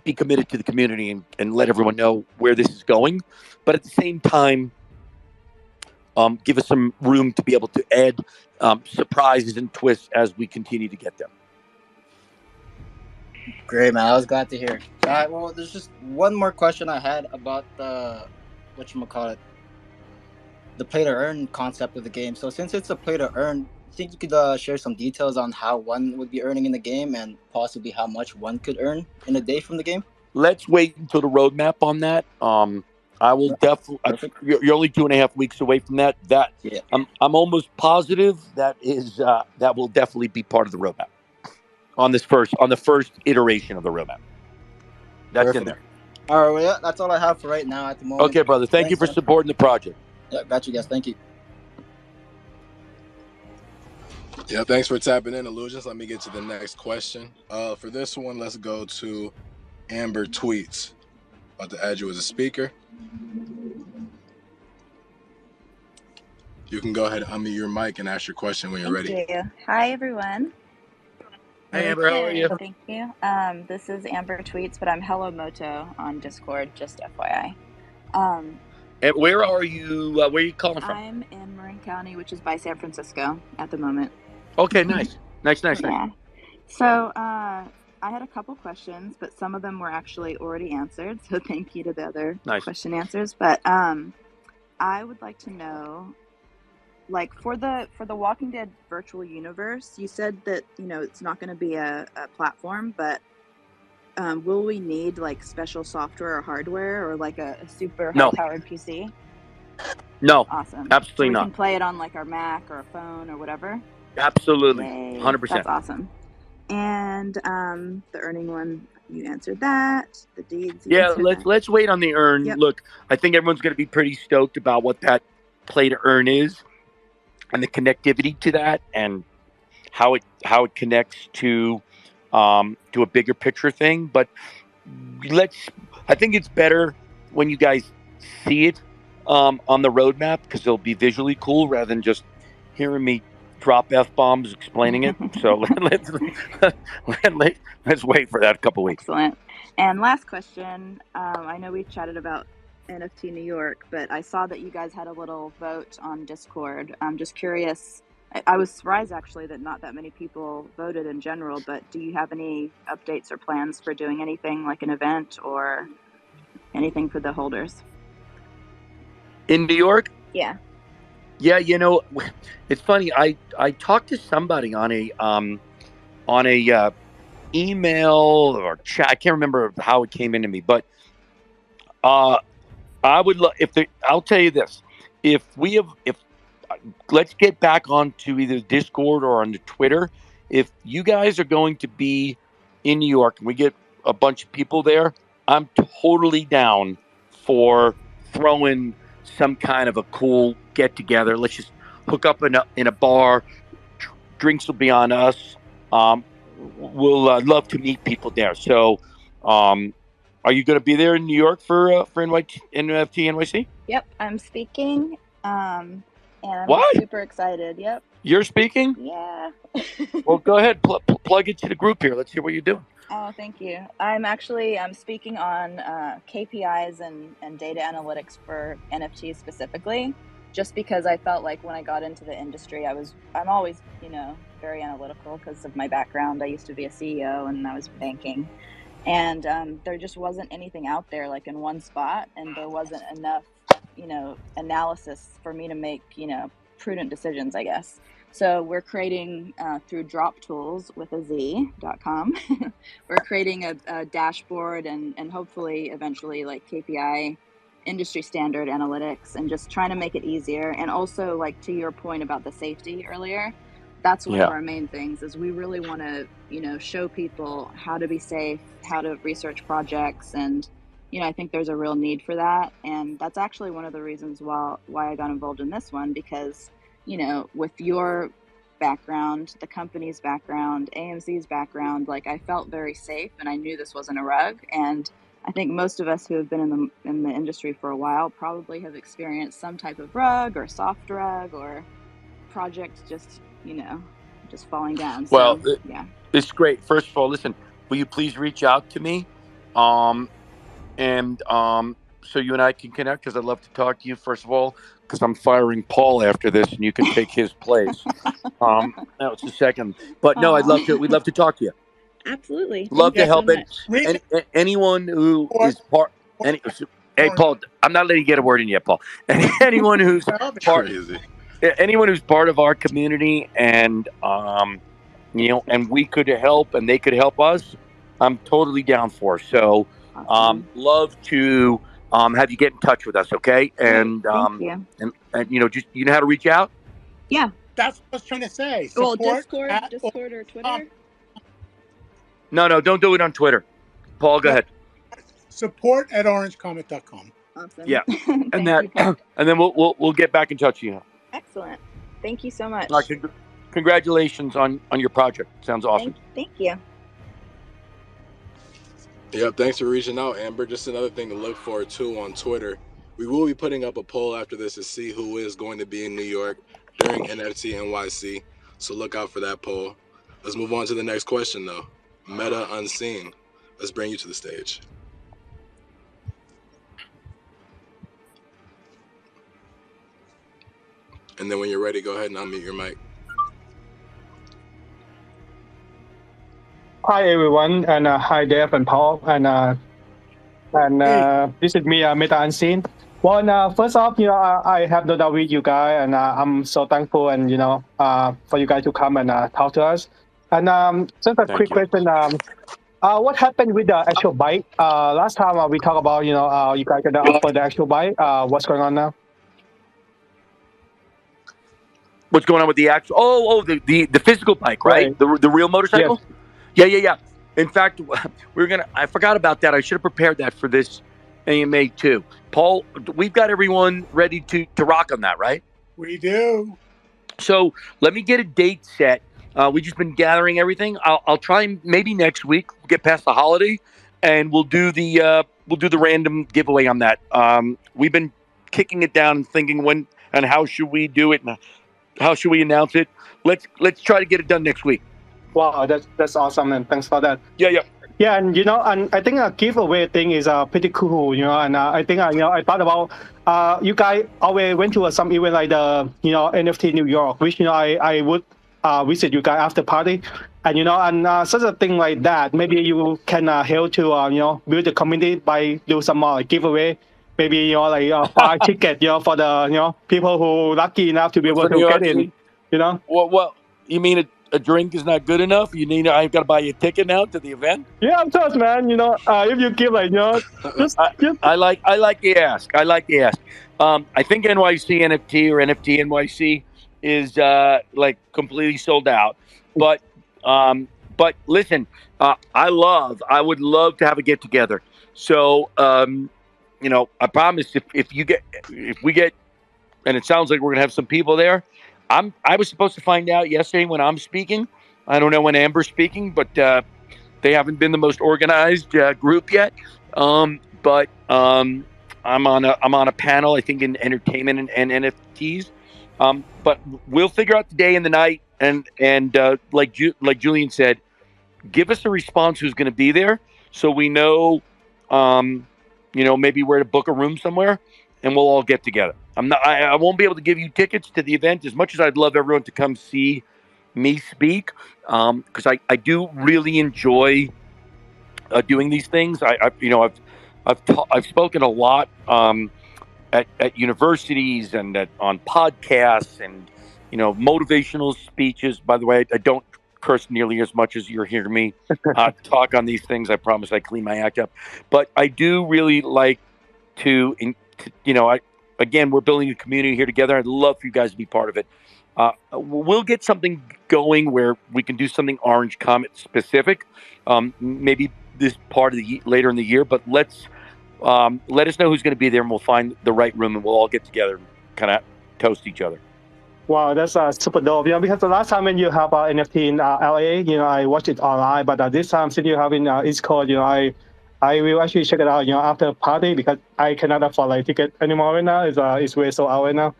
be committed to the community and let everyone know where this is going. But at the same time, give us some room to be able to add surprises and twists as we continue to get them. Great, man. I was glad to hear. All right, well, there's just one more question I had about the the play to earn concept of the game. So since it's a play to earn, I think you could share some details on how one would be earning in the game and possibly how much one could earn in a day from the game. Let's wait until the roadmap on that. I will definitely. You're only 2.5 weeks away from that. Yeah. I'm almost positive that will definitely be part of the roadmap on the first iteration of the roadmap. That's Perfect. in there. All right, well, yeah, that's all I have for right now at the moment. Okay, brother. Thank you for man. supporting the project. Yeah, got you guys. Thank you. Yeah, thanks for tapping in, Illusions. Let me get to the next question. For this one, let's go to Amber Tweets. About to add you as a speaker. You can go ahead and unmute your mic and ask your question when you're ready. Thank you. Hi, everyone. Hey, Amber, how are you? Thank you. This is Amber Tweets, but I'm Hello Moto on Discord, just FYI. And where are you? Where are you calling from? I'm in Marin County, which is by San Francisco at the moment. Okay, nice. Nice. Yeah. So I had a couple questions, but some of them were actually already answered. So thank you to the other question answers. But I would like to know, like for the Walking Dead virtual universe, you said that it's not going to be a platform, but will we need like special software or hardware or like a super high-powered PC? No. Awesome. Absolutely so we not. can play it on like our Mac or a phone or whatever. Absolutely. Yay. 100%. That's awesome. And the earning one, you answered that. The deeds. Yeah, let's wait on the earn. Yep. Look, I think everyone's going to be pretty stoked about what that play to earn is, and the connectivity to that, and how it connects to a bigger picture thing. But I think it's better when you guys see it on the roadmap, because it'll be visually cool rather than just hearing me drop F-bombs explaining it. So let's wait for that a couple weeks. Excellent. And last question. I know we chatted about NFT New York, but I saw that you guys had a little vote on Discord. I'm just curious. I was surprised actually that not that many people voted in general, but do you have any updates or plans for doing anything like an event or anything for the holders? In New York? Yeah. Yeah, it's funny. I talked to somebody on a email or chat. I can't remember how it came into me, but I would love I'll tell you this: if let's get back onto either Discord or on the Twitter. If you guys are going to be in New York and we get a bunch of people there, I'm totally down for throwing some kind of a cool get together. Let's just hook up in a bar. Drinks will be on us. We'll love to meet people there. So, are you going to be there in New York for NFT NYC? Yep, I'm speaking. And I'm super excited. Yep. You're speaking? Yeah. Well, go ahead. Plug it to the group here. Let's hear what you're doing. Oh, thank you. I'm speaking on KPIs and data analytics for NFTs specifically, just because I felt like when I got into the industry, I'm always, very analytical because of my background. I used to be a CEO and I was banking, and there just wasn't anything out there like in one spot, and there wasn't enough, analysis for me to make, prudent decisions, I guess. So we're creating through Drop Tools with a Z.com. We're creating a dashboard and hopefully eventually like KPI industry standard analytics, and just trying to make it easier. And also, like to your point about the safety earlier, that's one of our main things is we really want to, show people how to be safe, how to research projects. And, I think there's a real need for that. And that's actually one of the reasons why I got involved in this one, because with your background, the company's background, AMZ's background, like I felt very safe and I knew this wasn't a rug. And I think most of us who have been in the industry for a while probably have experienced some type of rug or soft rug or project just falling down. Well, so, yeah. It's great. First of all, listen, will you please reach out to me? So you and I can connect, because I'd love to talk to you, first of all, because I'm firing Paul after this and you can take his place. That was the second. But no, we'd love to talk to you. Absolutely. Love to help so anyone who is part. Hey, Paul, I'm not letting you get a word in yet, Paul. Anyone who's anyone who's part of our community, and and we could help and they could help us, I'm totally down for. So, love to have you get in touch with us, okay? And thank you. And just you know how to reach out. Yeah, that's what I was trying to say. Well, Discord or Twitter. No, don't do it on Twitter. Paul, go ahead. support@orangecomet.com. Awesome. Yeah, Thank and that, you, Paul. and then we'll get back in touch with you. Excellent. Thank you so much. Congratulations on your project. Sounds awesome. Thank you. Yep, thanks for reaching out, Amber. Just another thing to look forward to on Twitter. We will be putting up a poll after this to see who is going to be in New York during NFT NYC. So look out for that poll. Let's move on to the next question, though. Meta Unseen. Let's bring you to the stage. And then when you're ready, go ahead and unmute your mic. Hi everyone, and hi Dave and Paul, and this is me, Meta Unseen. Well, first off, I have no doubt with you guys, and I'm so thankful, and for you guys to come and talk to us. And just a quick question: what happened with the actual bike? Last time we talked about, you guys gonna offer the actual bike. What's going on now? What's going on with the actual? The physical bike, right? The real motorcycle. Yes. Yeah. In fact, I forgot about that. I should have prepared that for this AMA too. Paul, we've got everyone ready to rock on that, right? We do. So let me get a date set. We've just been gathering everything. I'll try maybe next week. We'll get past the holiday, and we'll do the random giveaway on that. We've been kicking it down and thinking when and how should we do it and how should we announce it. Let's try to get it done next week. Wow, that's awesome, and thanks for that. Yeah. Yeah, and and I think a giveaway thing is pretty cool, and I think I thought about you guys always went to some event like the NFT New York, which I would visit you guys after party, and such a thing like that. Maybe you can help to build the community by do some more giveaway. Maybe buy ticket for the people who lucky enough to be able to get in. Well, you mean a drink is not good enough? I've got to buy you a ticket now to the event? Yeah, of course, man. If you give I like the ask. I think NYC NFT or NFT NYC is completely sold out. But listen, I would love to have a get together. So I promise if we get, and it sounds like we're gonna have some people there. I was supposed to find out yesterday when I'm speaking. I don't know when Amber's speaking, but they haven't been the most organized group yet. But I'm on a panel, I think, in entertainment and NFTs. But we'll figure out the day and the night, and like Julian said, give us a response who's going to be there, so we know, maybe where to book a room somewhere, and we'll all get together. I won't be able to give you tickets to the event as much as I'd love everyone to come see me speak, because I do really enjoy doing these things. I've spoken a lot at universities and on podcasts and motivational speeches. By the way, I don't curse nearly as much as you're hearing me talk on these things. I promise I clean my act up, but I do really like to again, we're building a community here together. I'd love for you guys to be part of it. We'll get something going where we can do something Orange Comet specific, maybe this part of later in the year. But let us know who's going to be there, and we'll find the right room, and we'll all get together and kind of toast each other. Wow, that's super dope. Because the last time when you have NFT in LA, I watched it online, but this time since you have in East Coast, I will actually check it out, after party, because I cannot afford ticket anymore right now. It's way so out right now.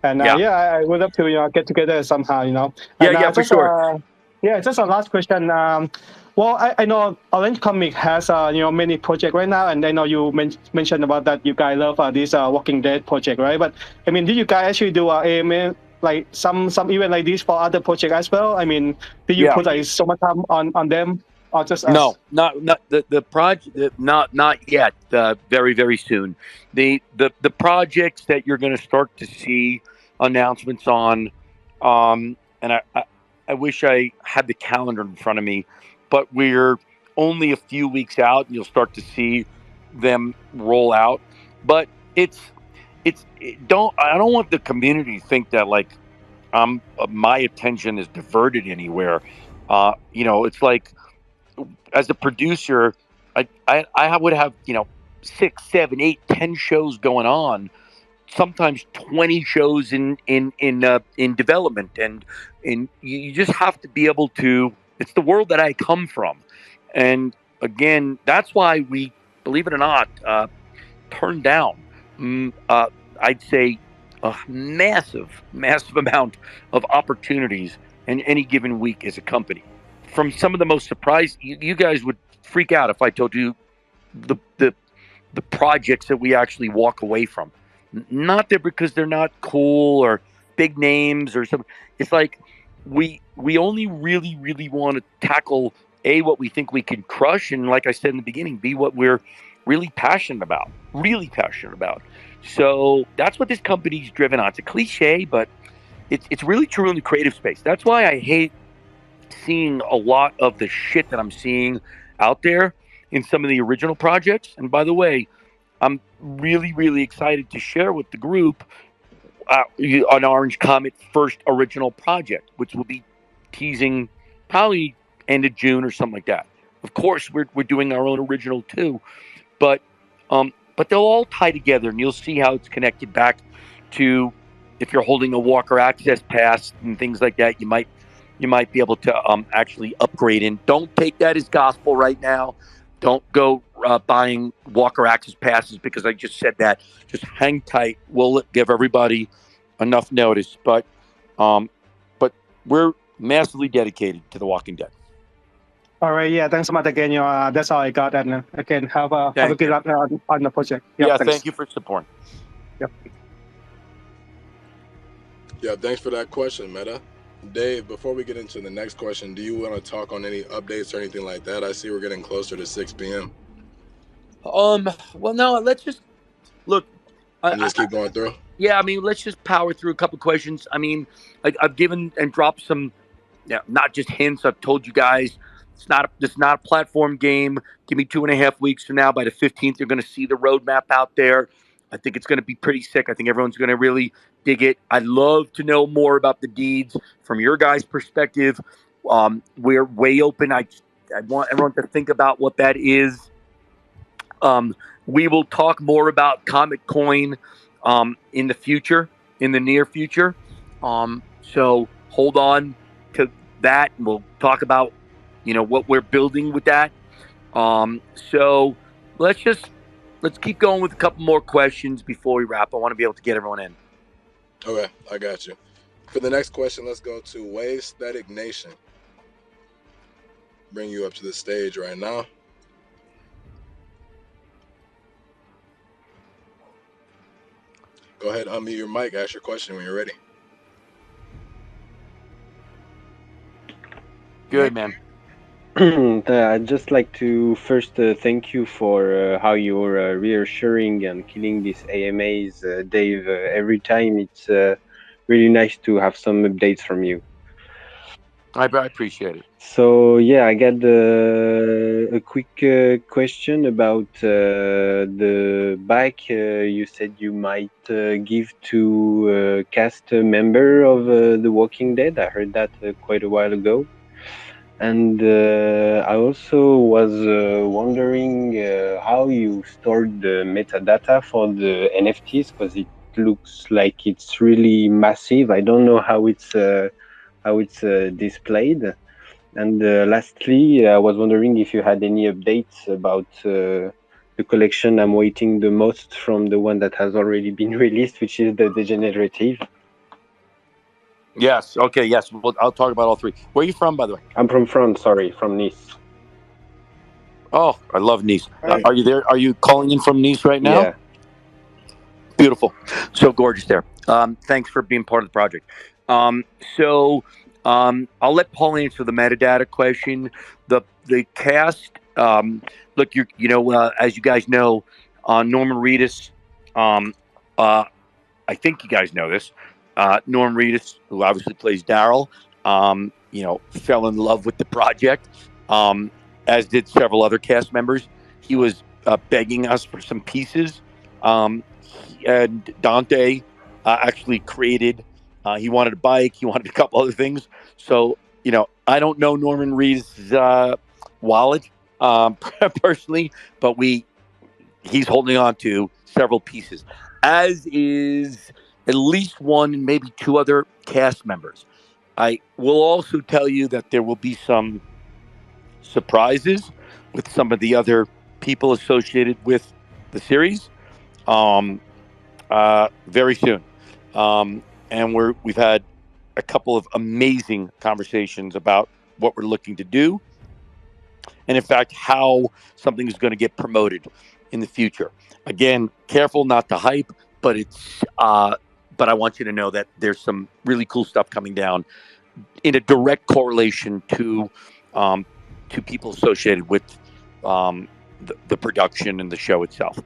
And I would love to get together somehow, And, for sure. Just a last question. Well, I know Orange Comic has many projects right now, and I know you mentioned about that you guys love this Walking Dead project, right? But I mean, did you guys actually do AMA some event like this for other projects as well? I mean, did you put so much time on them? Or just us? No, not the project. Not yet. Very, very soon. The projects that you're going to start to see announcements on, and I wish I had the calendar in front of me, but we're only a few weeks out, and you'll start to see them roll out. But I don't want the community to think that my attention is diverted anywhere. It's like, as a producer, I would have 6, 7, 8, 10 shows going on, sometimes 20 shows in development, and you just have to be able to. It's the world that I come from, and again, that's why we, believe it or not, turned down. I'd say a massive amount of opportunities in any given week as a company. From some of the most surprised, you guys would freak out if I told you the projects that we actually walk away from. Not that because they're not cool or big names or something. It's like we only really want to tackle what we think we can crush, and like I said in the beginning, be what we're really passionate about. So that's what this company's driven on. It's a cliche, but it's really true in the creative space. That's why I hate seeing a lot of the shit that I'm seeing out there in some of the original projects. And by the way, I'm really excited to share with the group an Orange Comet first original project, which will be teasing probably end of June or something like that. Of course, we're doing our own original too, but they'll all tie together, and you'll see how it's connected back to, if you're holding a Walker Access Pass and things like that, you might be able to actually upgrade. And don't take that as gospel right now. Don't go buying Walker Access Passes because I just said that. Just hang tight. We'll give everybody enough notice. But we're massively dedicated to The Walking Dead. All right. Yeah. Thanks so much again. That's all I got. And again, have a good luck on the project. Thank you for supporting. Yep. Yeah. Thanks for that question, Meta. Dave, before we get into the next question, do you want to talk on any updates or anything like that? I see we're getting closer to 6 p.m. Well, no, let's just look. Just keep going through. Yeah, I mean, let's just power through a couple questions. I mean, I've given and dropped some, not just hints. I've told you guys it's not a platform game. Give me 2.5 weeks from now. By the 15th, you're going to see the roadmap out there. I think it's going to be pretty sick. I think everyone's going to really dig it. I'd love to know more about the deeds from your guys' perspective. We're way open. I want everyone to think about what that is. We will talk more about Comet Coin in the future, in the near future. So hold on to that, and we'll talk about what we're building with that. So let's keep going with a couple more questions before we wrap. I want to be able to get everyone in. Okay, I got you. For the next question, let's go to Wave Static Nation. Bring you up to the stage right now. Go ahead, unmute your mic, ask your question when you're ready. Good, man. I'd just like to first thank you for how you're reassuring and killing these AMAs, Dave. Every time it's really nice to have some updates from you. I appreciate it. So yeah, I got a quick question about the bike you said you might give to a cast member of The Walking Dead. I heard that quite a while ago. And I also was wondering how you stored the metadata for the NFTs, because it looks like it's really massive. I don't know how it's displayed. And lastly, I was wondering if you had any updates about the collection I'm waiting the most from, the one that has already been released, which is the Degenerative. Yes. Okay. Yes. Well, I'll talk about all three. Where are you from, by the way? I'm from France. Sorry, from Nice. Oh, I love Nice. Right. Are you there? Are you calling in from Nice right now? Yeah. Beautiful. So gorgeous there. Thanks for being part of the project. So I'll let Paul answer the metadata question. The cast. Look, as you guys know, Norman Reedus. I think you guys know this. Norm Reedus, who obviously plays Daryl, fell in love with the project, as did several other cast members. He was begging us for some pieces, and Dante actually created. He wanted a bike. He wanted a couple other things. So, I don't know Norman Reedus' wallet personally, but we he's holding on to several pieces, as is at least one, maybe two other cast members. I will also tell you that there will be some surprises with some of the other people associated with the series very soon. And we've had a couple of amazing conversations about what we're looking to do, and in fact, how something is going to get promoted in the future. Again, careful not to hype, but but I want you to know that there's some really cool stuff coming down in a direct correlation to people associated with the production and the show itself.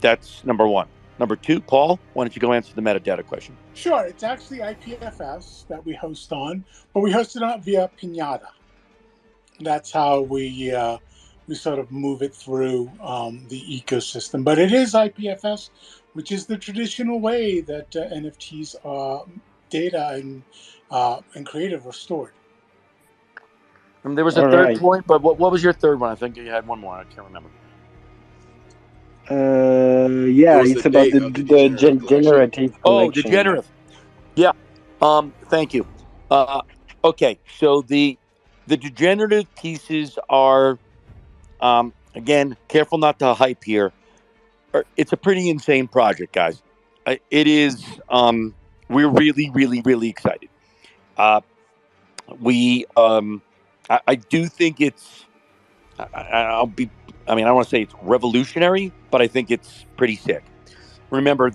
That's number one. Number two, Paul, why don't you go answer the metadata question? Sure. It's actually IPFS that we host on, but we host it on via Pinata. That's how we sort of move it through the ecosystem. But it is IPFS, which is the traditional way that NFTs data and creative are stored. And there was a third point, but what was your third one? I think you had one more. I can't remember. Yeah, it's about the generative collection. Oh, the generative. Yeah. Thank you. Okay, so the degenerative pieces are, again, careful not to hype here. It's a pretty insane project, guys. It is. We're really, really, really excited. I do think it's. I don't want to say it's revolutionary, but I think it's pretty sick. Remember,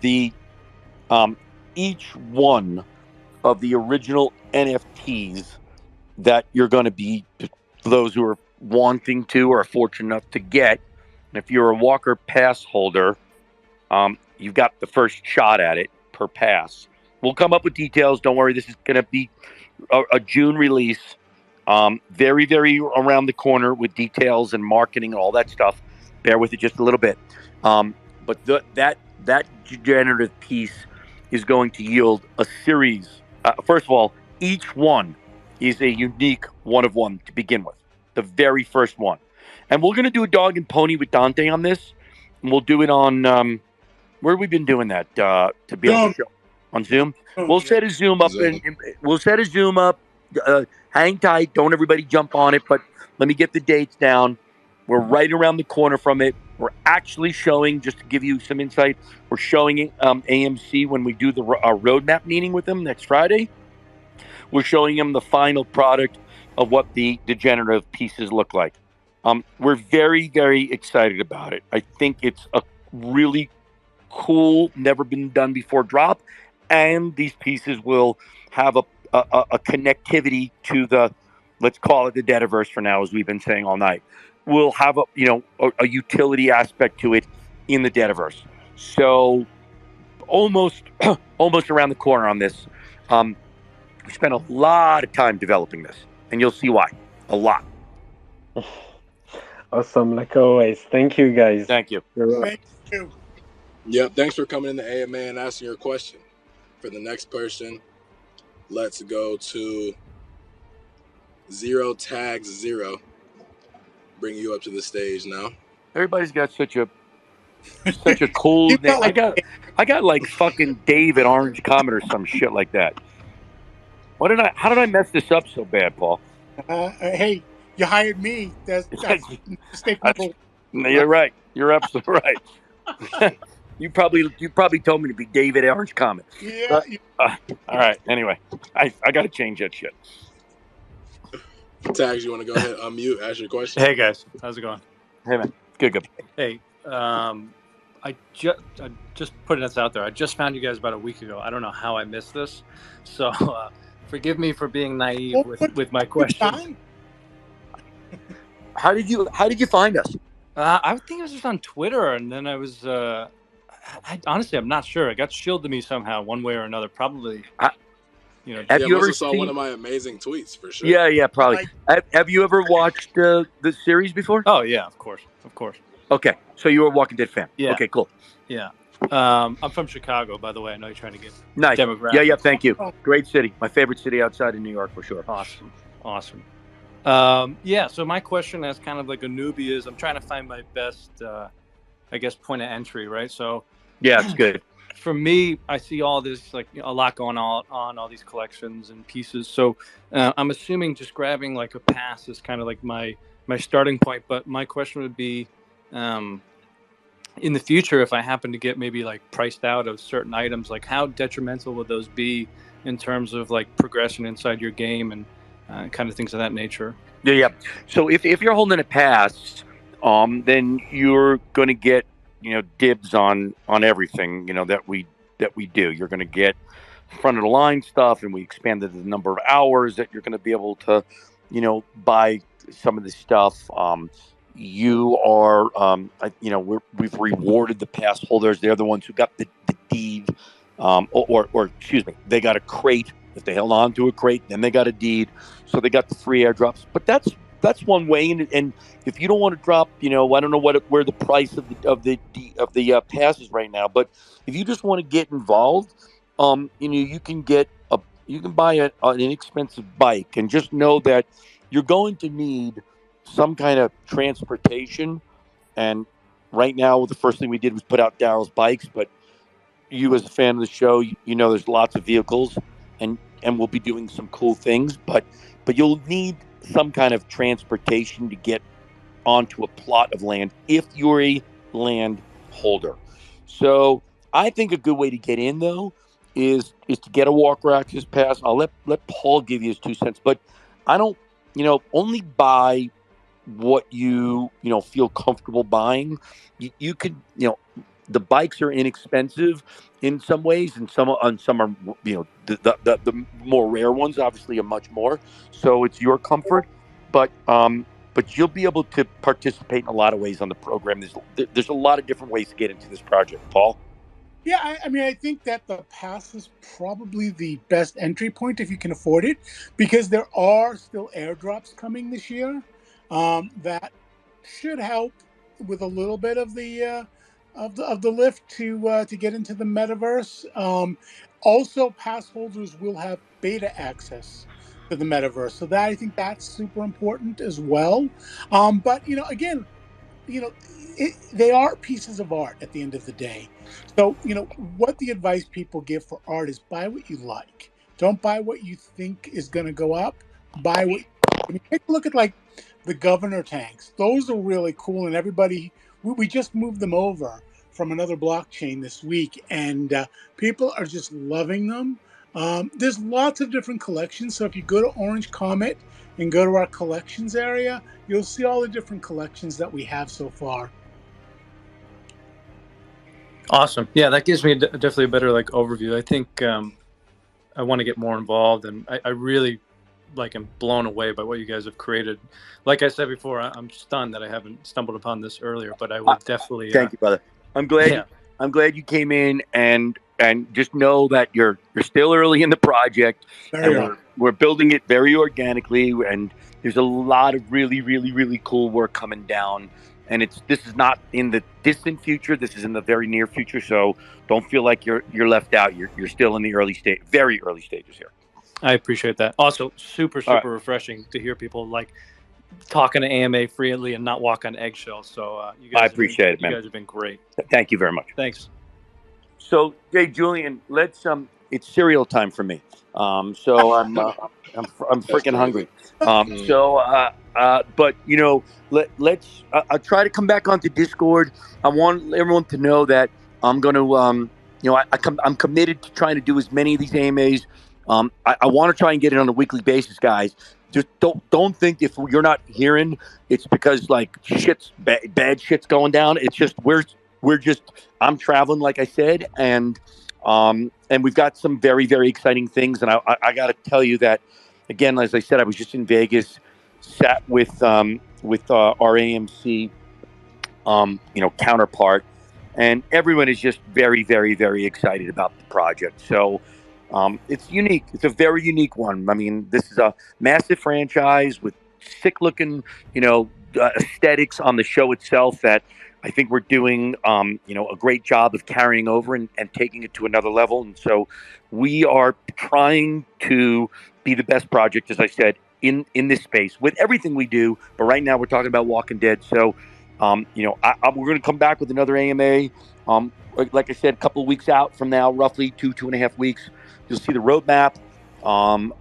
each one of the original NFTs that you're going to be, those who are wanting to or are fortunate enough to get, and if you're a Walker Pass holder, you've got the first shot at it per pass. We'll come up with details. Don't worry, this is going to be a June release. Very, very around the corner with details and marketing and all that stuff. Bear with it just a little bit. But that generative piece is going to yield a series. First of all, each one is a unique one of one to begin with. The very first one. And we're going to do a dog and pony with Dante on this. And we'll do it on, where have we been doing that? To be able to show on Zoom. We'll set a Zoom up. We'll set a Zoom up. Hang tight. Don't everybody jump on it. But let me get the dates down. We're right around the corner from it. We're actually showing, just to give you some insight, we're showing AMC when we do our roadmap meeting with them next Friday. We're showing them the final product of what the degenerative pieces look like. We're very, very excited about it. I think it's a really cool, never been done before drop. And these pieces will have a connectivity to the, let's call it the Dataverse for now, as we've been saying all night. We'll have a utility aspect to it in the Dataverse. So almost around the corner on this. We spent a lot of time developing this, and you'll see why. A lot. Awesome, like always. Thank you, guys. Thank you. Thank you. Yep. Thanks for coming in the AMA and asking your question. For the next person, let's go to 0tags0. Bring you up to the stage now. Everybody's got such a cool name. I got like fucking Dave at Orange Comet or some shit like that. How did I mess this up so bad, Paul? Hey, you hired me. That's mistake number one. You're right. You're absolutely right. You probably told me to be David at Orange Comet. Yeah. All right. Anyway, I got to change that shit. Tags, you want to go ahead, unmute, ask your question? Hey guys, how's it going? Hey man, good. Hey, I just putting this out there. I just found you guys about a week ago. I don't know how I missed this, so forgive me for being naive with my question. How did you find us? I think it was just on Twitter, and then I was. Honestly, I'm not sure. It got shielded to me somehow, one way or another. Probably. Have you ever saw one of my amazing tweets for sure? Yeah, probably. Have you ever watched the series before? Oh yeah, of course. Okay, so you're a Walking Dead fan. Yeah. Okay, cool. Yeah. I'm from Chicago, by the way. I know you're trying to get nice demographics. Yeah. Thank you. Great city. My favorite city outside of New York for sure. Awesome. Yeah. So my question as kind of like a newbie is, I'm trying to find my best I guess, point of entry, right? So Yeah, it's good. for me, I see all this, like, a lot going on all these collections and pieces. So I'm assuming just grabbing like a pass is kind of like my starting point. But my question would be, in the future, if I happen to get maybe like priced out of certain items, like how detrimental would those be in terms of like progression inside your game and kind of things of that nature? Yeah. So if you're holding a pass, then you're going to get, dibs on everything, that we do. You're going to get front of the line stuff, and we expanded the number of hours that you're going to be able to, buy some of this stuff. You are, we've rewarded the pass holders. They're the ones who got the deed, or excuse me, they got a crate. If they held on to a crate, then they got a deed, so they got the free airdrops. But that's one way. And if you don't want to drop, I don't know where the price of the pass is right now. But if you just want to get involved, you can buy an inexpensive bike, and just know that you're going to need some kind of transportation. And right now, the first thing we did was put out Daryl's bikes. But you, as a fan of the show, there's lots of vehicles, and we'll be doing some cool things. But you'll need some kind of transportation to get onto a plot of land if you're a land holder. So I think a good way to get in, though, is to get a Walker Access Pass. I'll let Paul give you his 2 cents, but I don't, only buy what you feel comfortable buying. You could, the bikes are inexpensive in some ways, and some are, the more rare ones obviously are much more. So it's your comfort, but you'll be able to participate in a lot of ways on the program. There's a lot of different ways to get into this project, Paul. Yeah, I mean, I think that the pass is probably the best entry point if you can afford it, because there are still airdrops coming this year that should help with a little bit of the lift to get into the metaverse. Also, pass holders will have beta access to the metaverse, so that I think that's super important as well. But again, they are pieces of art at the end of the day. So, what the advice people give for art is buy what you like. Don't buy what you think is going to go up. Buy what. I mean, take a look at like the governor tanks. Those are really cool, and everybody. We just moved them over from another blockchain this week, and people are just loving them. There's lots of different collections. So if you go to Orange Comet and go to our collections area, you'll see all the different collections that we have so far. Awesome. Yeah, that gives me definitely a better like overview. I think I want to get more involved, and I really am blown away by what you guys have created. Like I said before, I'm stunned that I haven't stumbled upon this earlier, but I will definitely. Thank you, brother. I'm glad. Yeah. I'm glad you came in, and just know that you're still early in the project, and we're building it very organically, and there's a lot of really, really, really cool work coming down. And this is not in the distant future. This is in the very near future. So don't feel like you're left out. You're still in the very early stages here. I appreciate that. Also, super refreshing to hear people like talking to AMA freely and not walk on eggshells. So you guys, I appreciate it, man. You guys have been great. Thank you very much. Thanks. So, Jay, Julian, let's it's cereal time for me. So I'm freaking hungry. But let's. I'll try to come back onto Discord. I want everyone to know that I'm going to. I'm committed to trying to do as many of these AMAs. I want to try and get it on a weekly basis, guys. Just don't think if you're not hearing, it's because like bad shit's going down. It's just I'm traveling, like I said, and we've got some very, very exciting things. And I got to tell you that, again, as I said, I was just in Vegas, sat with our AMC, counterpart, and everyone is just very, very, very excited about the project. So it's unique. It's a very unique one. I mean, this is a massive franchise with sick-looking, aesthetics on the show itself that I think we're doing, a great job of carrying over and taking it to another level. And so we are trying to be the best project, as I said, in this space with everything we do. But right now we're talking about Walking Dead. So We're going to come back with another AMA. Like I said, a couple of weeks out from now, roughly 2.5 weeks, you'll see the roadmap.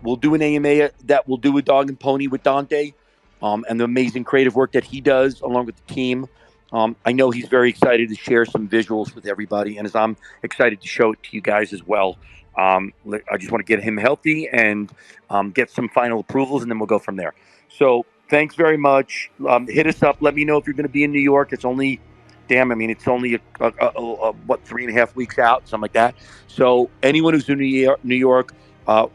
We'll do an AMA that we'll do a dog and pony with Dante, and the amazing creative work that he does along with the team. I know he's very excited to share some visuals with everybody, and as I'm excited to show it to you guys as well. I just want to get him healthy and get some final approvals, and then we'll go from there. So thanks very much. Hit us up. Let me know if you're going to be in New York. It's only, it's only what 3.5 weeks out, something like that. So anyone who's in New York,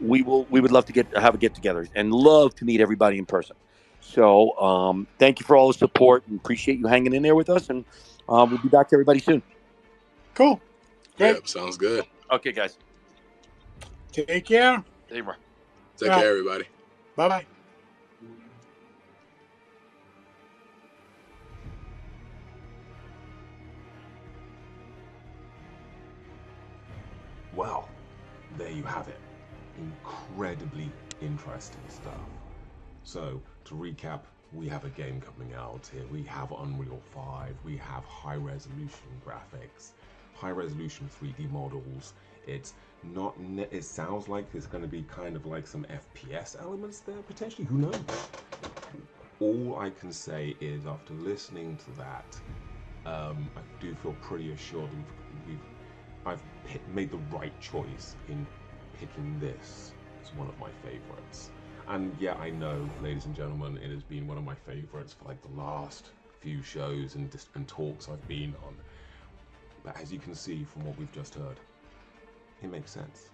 we would love to have a get together and love to meet everybody in person. So thank you for all the support and appreciate you hanging in there with us. And we'll be back to everybody soon. Cool. Great. Yep, sounds good. Okay, guys. Take care. Take care, everybody. Bye-bye. Well, there you have it. Incredibly interesting stuff. So, to recap, we have a game coming out here. We have Unreal 5, we have high resolution graphics, high resolution 3D models. It's not, it sounds like there's going to be kind of like some FPS elements there, potentially, who knows? All I can say is after listening to that, I do feel pretty assured I've made the right choice in picking this as one of my favorites. And yeah, I know, ladies and gentlemen, it has been one of my favorites for like the last few shows and talks I've been on. But as you can see from what we've just heard, it makes sense.